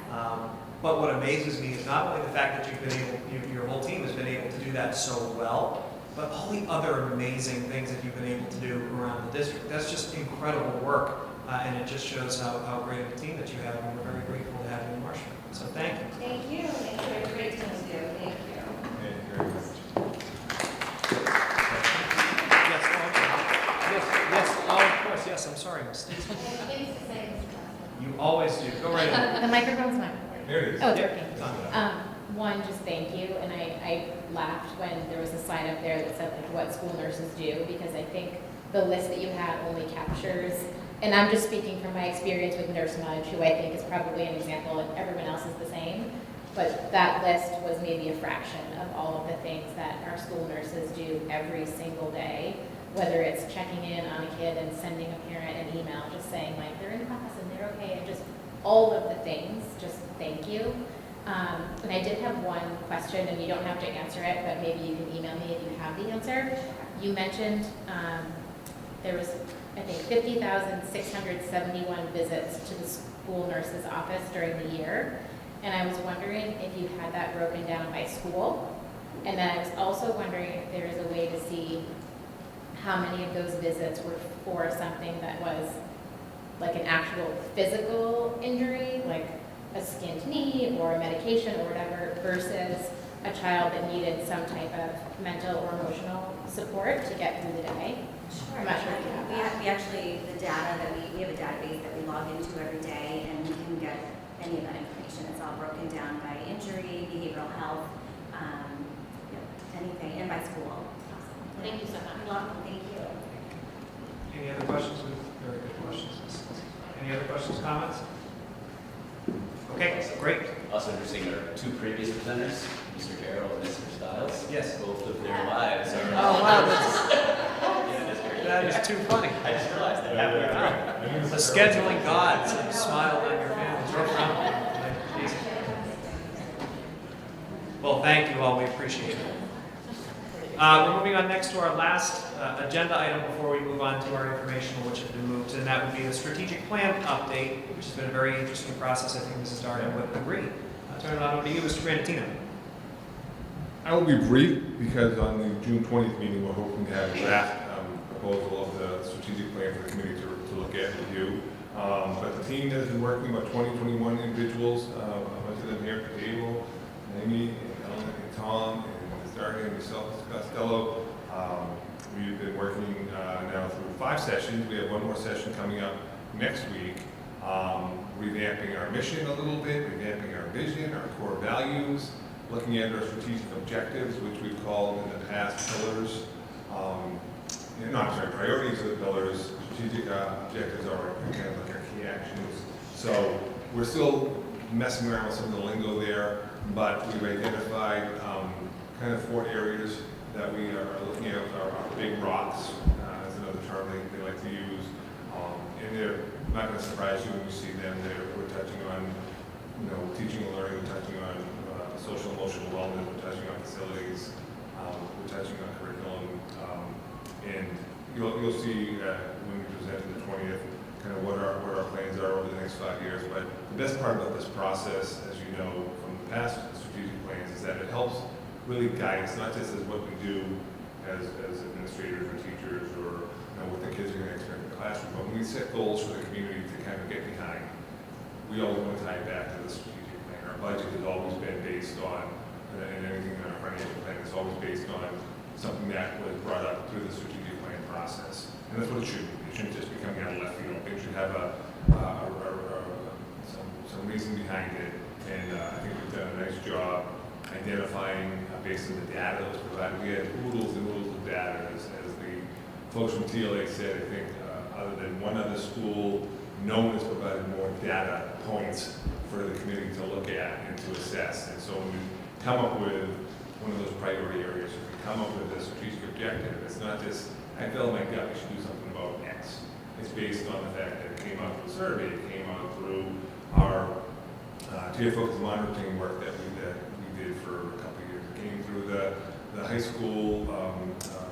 But what amazes me is not only the fact that you've been able, your whole team has been able to do that so well, but all the other amazing things that you've been able to do around the district. That's just incredible work, and it just shows how great of a team that you have, and we're very grateful to have you in Marshfield. So thank you. Thank you. Thank you. It's a great team to do. Thank you. Thank you very much. Of course, yes, I'm sorry, Ms. Stacy. You always do. Go right ahead. The microphone's not There it is. Oh, it's Yep, working. it's on. One, just thank you, and I laughed when there was a sign up there that said like what school nurses do, because I think the list that you had only captures, and I'm just speaking from my experience with Nurse Nudge, who I think is probably an example, and everyone else is the same, but that list was maybe a fraction of all of the things that our school nurses do every single day, whether it's checking in on a kid and sending a parent an email just saying like they're in class and they're okay, and just all of the things, just thank you. And I did have one question, and you don't have to answer it, but maybe you can email me if you have the answer. You mentioned there was, I think, 50,671 visits to the school nurse's office during the year, and I was wondering if you had that broken down by school, and then I was also wondering if there is a way to see how many of those visits were for something that was like an actual physical injury, like a skinned knee or a medication or whatever, versus a child that needed some type of mental or emotional support to get through the day. Sure. I'm not sure if you have that. We actually, the data that we have a database that we log into every day, and we can get any of that information. It's all broken down by injury, behavioral health, anything, and by school. Awesome. Thank you so much. You're welcome. Thank you. Any other questions? Very good questions. Any other questions, comments? Okay, great. Also interesting, our two previous presenters, Mr. Carroll and Mr. Stiles. Yes. Both of their lives are. Oh, wow, that is too funny. I just realized that halfway through. The scheduling gods have smiled on your families. You're from. Jesus. Well, thank you all. We appreciate it. We're moving on next to our last agenda item before we move on to our informational, which has been moved, and that would be the strategic plan update, which has been a very interesting process. I think Mrs. Darden would agree. turn it over to you, Mr. Grandino. I will be brief because on the June 20th meeting, we're hoping to have a draft proposal of the strategic plan for the committee to look at and review. But the team has been working, about 20, 21 individuals, a bunch of them here at the table, Amy, and Ellen, and Tom, and Ms. Darby, and myself, Mr. Costello. We've been working now through 5 sessions. We have one more session coming up next week, revamping our mission a little bit, revamping our vision, our core values, looking at our strategic objectives, which we've called in the past pillars. Priorities are the pillars. Strategic objectives are kind of like our key actions. So we're still messing around with some of the lingo there, but we've identified kind of 4 areas that we are looking at. Our big rocks, is another term they like to use. And they're not going to surprise you when you see them. We're touching on, teaching and learning. We're touching on social emotional wellness. We're touching on facilities. We're touching on curriculum. And you'll see when we present on the 20th kind of what our plans are over the next 5 years. But the best part about this process, as you know from the past strategic plans, is that it helps really guide us, not just as what we do as administrators or teachers or what the kids are going to expect in the classroom, but when we set goals for the community to kind of get behind, we always want to tie it back to the strategic plan. Our budget has always been based on, and anything in our financial plan is always based on something that was brought up through the strategic plan process. And that's what it should be. It shouldn't just be coming out of left field. It should have some reason behind it. And I think we've done a nice job identifying based on the data that was provided. We had oodles and oodles of data, as the folks from TLA said. I think other than one other school, no one has provided more data points for the committee to look at and to assess. And so when we come up with one of those priority areas, if we come up with a strategic objective, it's not just, I felt my gut, we should do something about X. It's based on the fact that it came out through the survey, it came out through our tier-focused monitoring work that we did for a couple of years. It came through the high school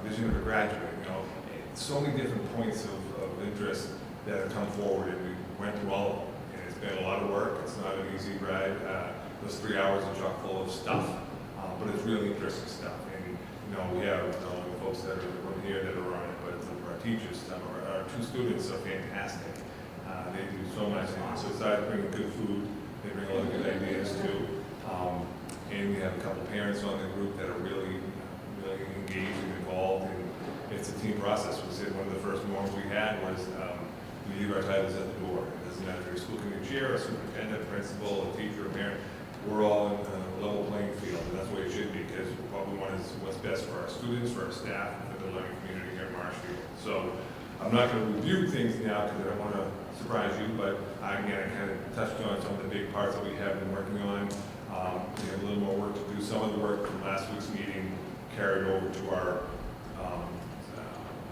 vision of a graduate. So many different points of interest that have come forward, and we went through all of them. And it's been a lot of work. It's not an easy ride. Those 3 hours are chock full of stuff, but it's really interesting stuff. And we have not only the folks that are here that are on it, but some of our teachers, some of our 2 students are fantastic. They do so much. And so besides bringing good food, they bring a lot of good ideas too. And we have a couple parents on the group that are really engaged and involved. And it's a team process. We said one of the first norms we had was we leave our titles at the door. It doesn't matter if you're a school committee chair, a superintendent, a principal, a teacher, a parent. We're all in a level playing field, and that's the way it should be, because what we want is what's best for our students, for our staff, and for the learning community here at Marshfield. So I'm not going to review things now because I don't want to surprise you, but again, I kind of touched on some of the big parts that we have been working on. We have a little more work to do. Some of the work from last week's meeting carried over to our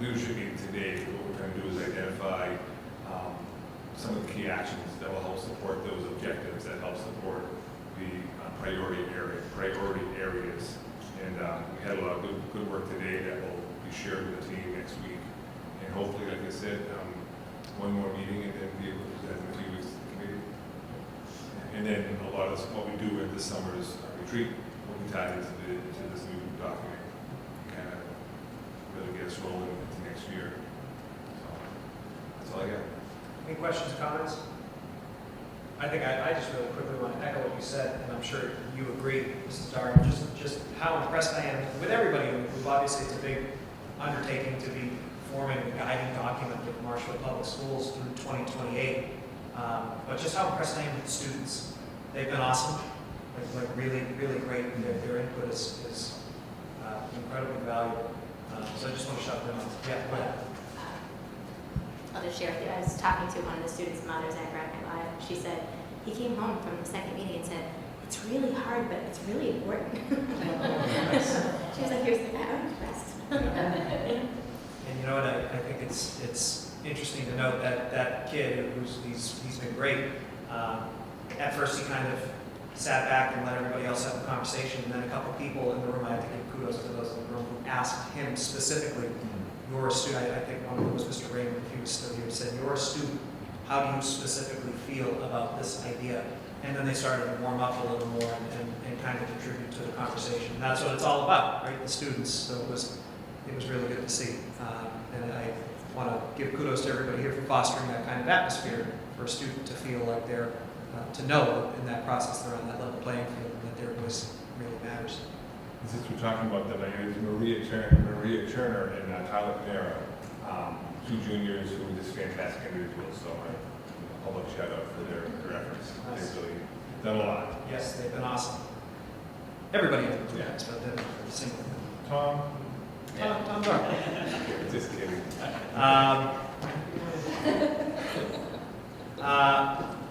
leadership meeting today. What we're trying to do is identify some of the key actions that will help support those objectives, that help support the priority areas. And we had a lot of good work today that will be shared with the team next week. And hopefully, like I said, one more meeting and then be able to present in a few weeks to the committee. And then a lot of what we do at this summer's retreat will be tied into this new document. Kind of really get us rolling into next year. So that's all I got. Any questions, comments? I think I just really quickly want to echo what you said, and I'm sure you agree, Mrs. Darwin, just how impressed I am with everybody. Obviously, it's a big undertaking to be forming a guiding document with Marshfield Public Schools through 2028. But just how impressed I am with the students. They've been awesome, like really, really great. Their input is incredibly valuable. So I just want to shout them out. Yeah, go ahead. I'll just share with you. I was talking to one of the students' mothers at Graphic Live. She said, he came home from the second meeting and said, it's really hard, but it's really important. She was like, I'm impressed. And you know what, I think it's interesting to note that that kid, he's been great. At first he kind of sat back and let everybody else have a conversation, and then a couple people in the room, I have to give kudos to those in the room who asked him specifically, you're a student, I think one of them was Mr. Raymond, if he was still here, said, you're a student, how do you specifically feel about this idea? and then they started to warm up a little more and kind of contribute to the conversation. And that's what it's all about, right? The students. So it was really good to see. And I want to give kudos to everybody here for fostering that kind of atmosphere for a student to feel like they're, to know in that process they're on that level playing field and that their voice really matters. Since we're talking about them, I use Maria Turner and Tyler Panera, two juniors who are just fantastic individuals. So a public shout out for their efforts. They've really done a lot. Yes, they've been awesome. Everybody has, but they're single. Tom Dark. Just kidding.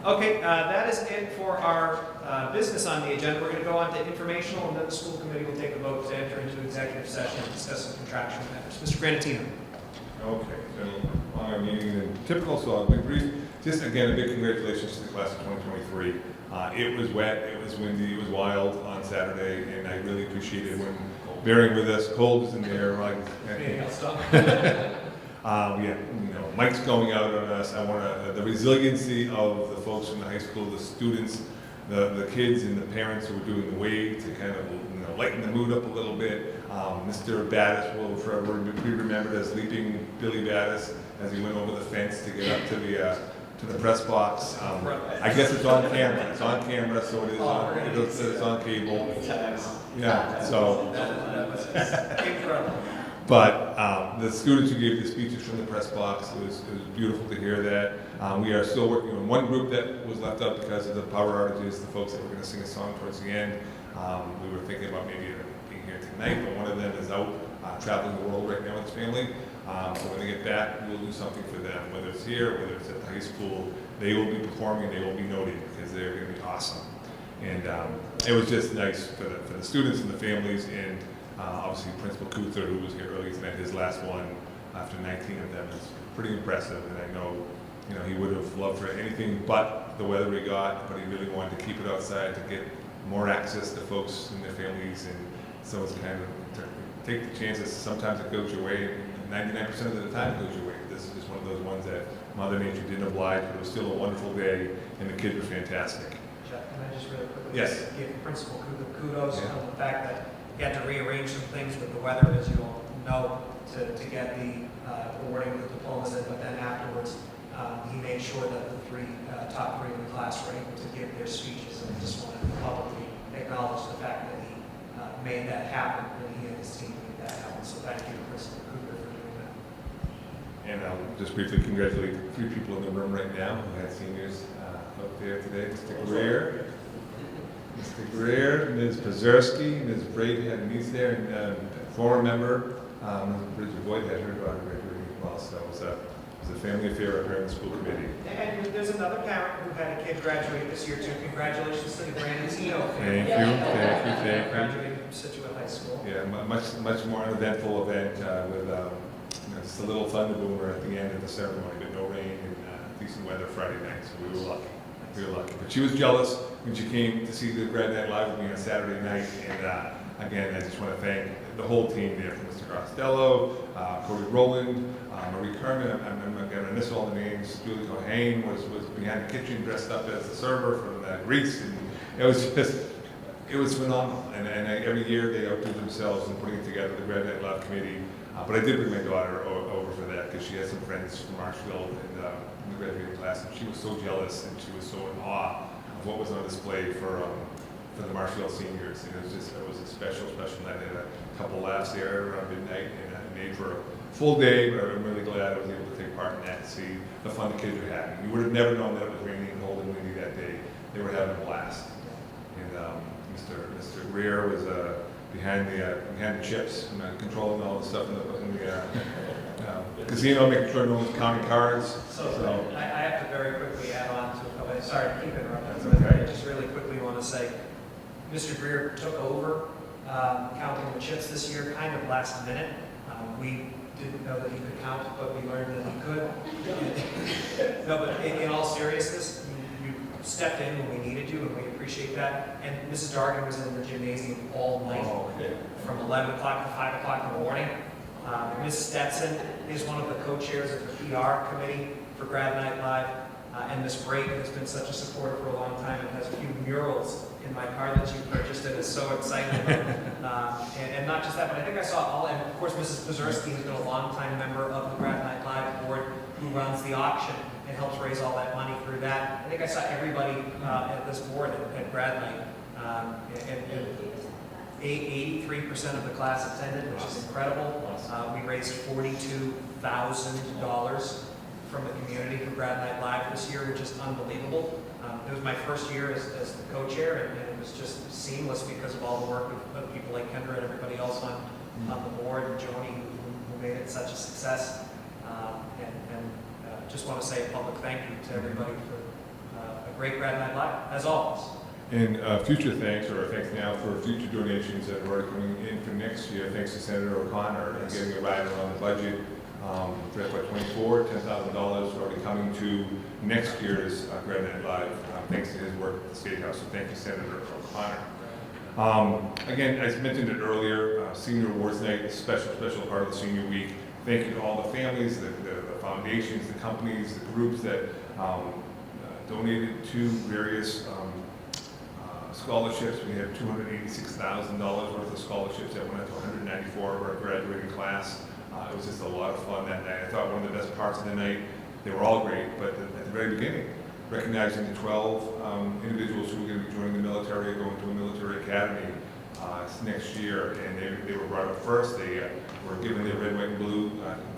Okay, that is it for our business on the agenda. We're going to go on to informational, and then the school committee will take a vote to enter into executive session and discuss some contractual matters. Mr. Granatino. Okay, been a longer meeting than typical, so I'll be brief. Just again, a big congratulations to the class of 2023. It was wet, it was windy, it was wild on Saturday, and I really appreciated when bearing with us. Cold is in the air, like. Yeah, Mike's going out on us. I want the resiliency of the folks from the high school, the students, the kids, and the parents who are doing the wave to kind of lighten the mood up a little bit. Mr. Battis will forever be remembered as leaping Billy Battis as he went over the fence to get up to the press box. I guess it's on camera. It's on camera, so it is it's on cable. Yeah, so. Incredible. But the students who gave the speeches from the press box, it was beautiful to hear that. We are still working on one group that was left out because of the power outages, the folks that were going to sing a song towards the end. We were thinking about maybe being here tonight, but one of them is out traveling the world right now with his family. So when they get back, we'll do something for them, whether it's here, whether it's at the high school. They will be performing, they will be noted because they're going to be awesome. And it was just nice for the students and the families, and obviously Principal Kuther, who was here earlier tonight, his last one after 19 of them is pretty impressive. And I know, he would have loved for anything but the weather we got, but he really wanted to keep it outside to get more access to folks and their families. And so it's kind of take the chances. Sometimes it goes your way. 99% of the time it goes your way. This is just one of those ones that Mother Nature didn't oblige, but it was still a wonderful day, and the kids were fantastic. Jeff, can I just really quickly give Principal kudos on the fact that he had to rearrange some things with the weather, as you all know, to get the awarding of the diplomas in, but then afterwards he made sure that the top three in the class were able to give their speeches, and I just wanted to publicly acknowledge the fact that he made that happen, and he and his team made that happen. So thank you, Principal Cooper, for doing that. And I'll just briefly congratulate 3 people in the room right now who had seniors up there today. Mr. Greer, Ms. Pazerski, Ms. Brady had a niece there, and former member, Bridget Boyd had her daughter graduating as well. So it was a family affair up here in the school committee. And there's another parent who had a kid graduate this year too. Congratulations to the Granatino family. Thank you. Graduating from Situate High School. Yeah, much more uneventful event with just a little thunder boomer at the end of the ceremony, but no rain and decent weather Friday night, so we were lucky. But she was jealous when she came to see the Grad Night Live with me on Saturday night, and again, I just want to thank the whole team there, from Mr. Costello, Cody Rowland, Marie Kerman, I'm not going to miss all the names. Julie Cohane was behind the kitchen dressed up as the server from Greece, and it was phenomenal. And every year they outdo themselves in putting together the Grad Night Live committee. But I did bring my daughter over for that because she had some friends from Marshfield in the graduating class, and she was so jealous and she was so in awe of what was on display for the Marshfield seniors. And it was a special night. I had a couple laughs there around midnight, and I made for a full day, but I'm really glad I was able to take part in that and see the fun the kids were having. You would have never known that it was raining, cold, and windy that day. They were having a blast. And Mr. Greer was behind the chips, and controlling all the stuff in the casino, making sure no one's counting cards. So I have to very quickly add on to it. Sorry to keep interrupting, That's okay. I just really quickly want to say, Mr. Greer took over counting the chips this year kind of last minute. We didn't know that he could count, but we learned that he could. No, but in all seriousness, you stepped in when we needed you, and we appreciate that. And Mrs. Dargan was in the gymnasium all night, from 11 o'clock to 5 o'clock in the morning. Ms. Stetson is one of the co-chairs of the PR committee for Grad Night Live. And Miss Brake has been such a supporter for a long time and has a few murals in my car that you purchased and is so excited about. And not just that, but I think I saw all, and of course Mrs. Pazurski has been a longtime member of the Grad Night Live board who runs the auction and helps raise all that money through that. I think I saw everybody at this board at Grad Night. And 83% of the class attended, which is incredible. We raised $42,000 from the community for Grad Night Live this year, which is unbelievable. It was my first year as the co-chair, and it was just seamless because of all the work of people like Kendra and everybody else on the board, and Joni, who made it such a success. Just want to say a public thank you to everybody for a great Grad Night Live, as always. And future thanks, or thanks now for future donations that are already coming in for next year. Thanks to Senator O'Connor and getting a ride around the budget for FY24, $10,000 already coming to next year's Grad Night Live, thanks to his work at the State House. So thank you, Senator O'Connor. Again, as mentioned it earlier, Senior Awards Night is a special part of the Senior Week. Thank you to all the families, the foundations, the companies, the groups that donated to various scholarships. We have $286,000 worth of scholarships that went out to 194 of our graduating class. It was just a lot of fun that night. I thought one of the best parts of the night, they were all great, but at the very beginning, recognizing the 12 individuals who were going to be joining the military, going to a military academy next year, and they were brought up first. They were given their red, white, and blue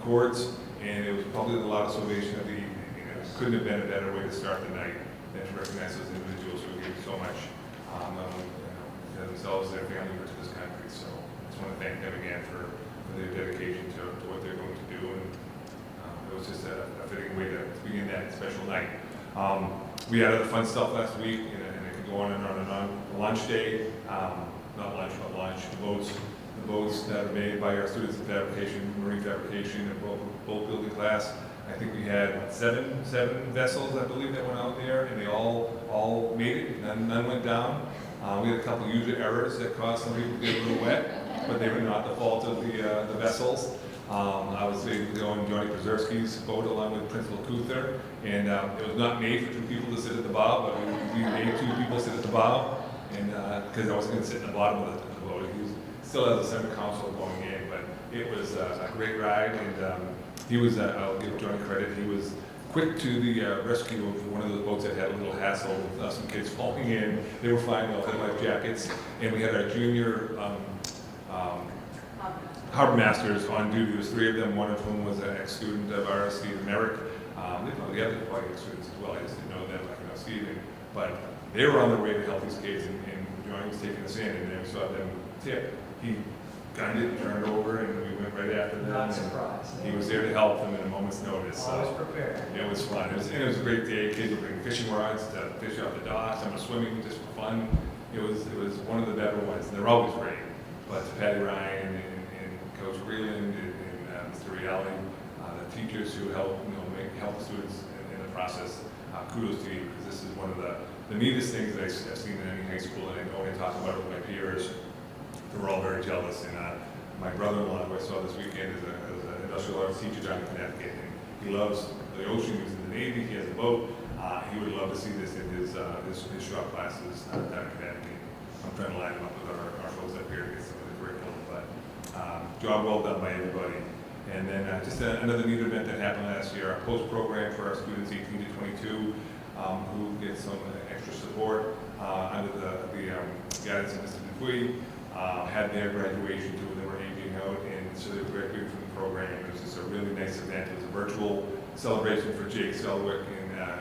cords, and it was probably the loudest ovation of the evening. And it couldn't have been a better way to start the night than to recognize those individuals who gave so much, not only to themselves, their family, but to this country. So I just want to thank them again for their dedication to what they're going to do, and it was just a fitting way to begin that special night. We had other fun stuff last week, and it could go on and on and on. Lunch day, not lunch, but lunch. The boats that are made by our students in fabrication, marine fabrication, and boat building class. I think we had seven vessels, I believe, that went out there, and they all made it. None went down. We had a couple user errors that caused some people to get a little wet, but they were not the fault of the vessels. I was able to go on Johnny Pazurski's boat along with Principal Kuther, and it was not made for two people to sit at the bow, but we made two people sit at the bow, and because I wasn't going to sit in the bottom of the boat. He still has a center console going in, but it was a great ride, and he was, I'll give Johnny credit, he was quick to the rescue of one of those boats that had a little hassle with some kids falling in. They were fine, they all had life jackets, and we had our junior harbor masters on duty. There was three of them, one of whom was an ex-student of ours, Stephen Merrick. They probably had quite ex-students as well, I just didn't know them, like Stephen. But they were on their way to help these kids, and Johnny was taking us in, and then we saw them tip. He gunned it, turned over, and we went right after them. Not surprised. He was there to help them at a moment's notice. Always prepared. It was fun. It was a great day. Kids were bringing fishing rods to fish off the dock. Some were swimming just for fun. It was one of the better ones. They're always great. But to Patty Ryan and Coach Freeland and Mr. Rialli, the teachers who help the students in the process, kudos to you, because this is one of the neatest things that I've seen in any high school, and I know when I talk about it with my peers, they're all very jealous. And my brother-in-law, who I saw this weekend, is an industrial arts teacher down in Connecticut, and he loves the ocean. He was in the Navy. He has a boat. He would love to see this in his shop classes down in Connecticut. I'm trying to line him up with our folks up here to get some of the curriculum, but job well done by everybody. And then just another neat event that happened last year, our post program for our students 18 to 22 who get some extra support under the guidance of Mr. Dupuy. Had their graduation too, they were aging out, and so they graduated from the program. It was just a really nice event. It was a virtual celebration for Jake Selwick and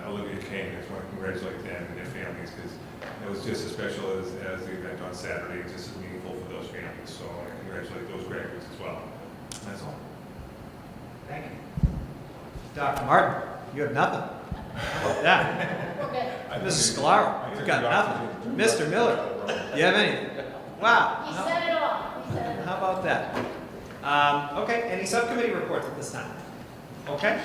Olivia King. I just want to congratulate them and their families, because it was just as special as the event on Saturday. It's just as meaningful for those families. So I congratulate those graduates as well. That's all. Thank you. Dr. Martin, you have nothing. How about that? Mrs. Scalaro, you've got nothing. Mr. Miller, you have anything? Wow. He said it all. How about that? Okay, any subcommittee reports at this time? Okay.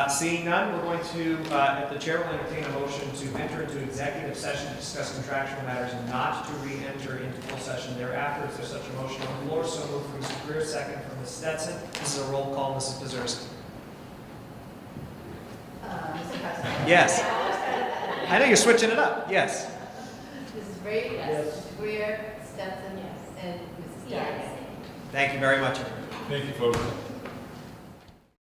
Seeing none, we're going to, if the chair will entertain a motion to enter into executive session to discuss contractual matters and not to re-enter into full session thereafter. Is there such a motion on the floor? So moved from Mr. Greer, second from Ms. Stetson. This is a roll call. Mrs. Pazurski. Mr. President? Yes. I know you're switching it up. Yes. Mrs. Brady? Yes. Mr. Greer? Stetson? Yes. And Mrs. Darby? Thank you very much. Thank you, folks.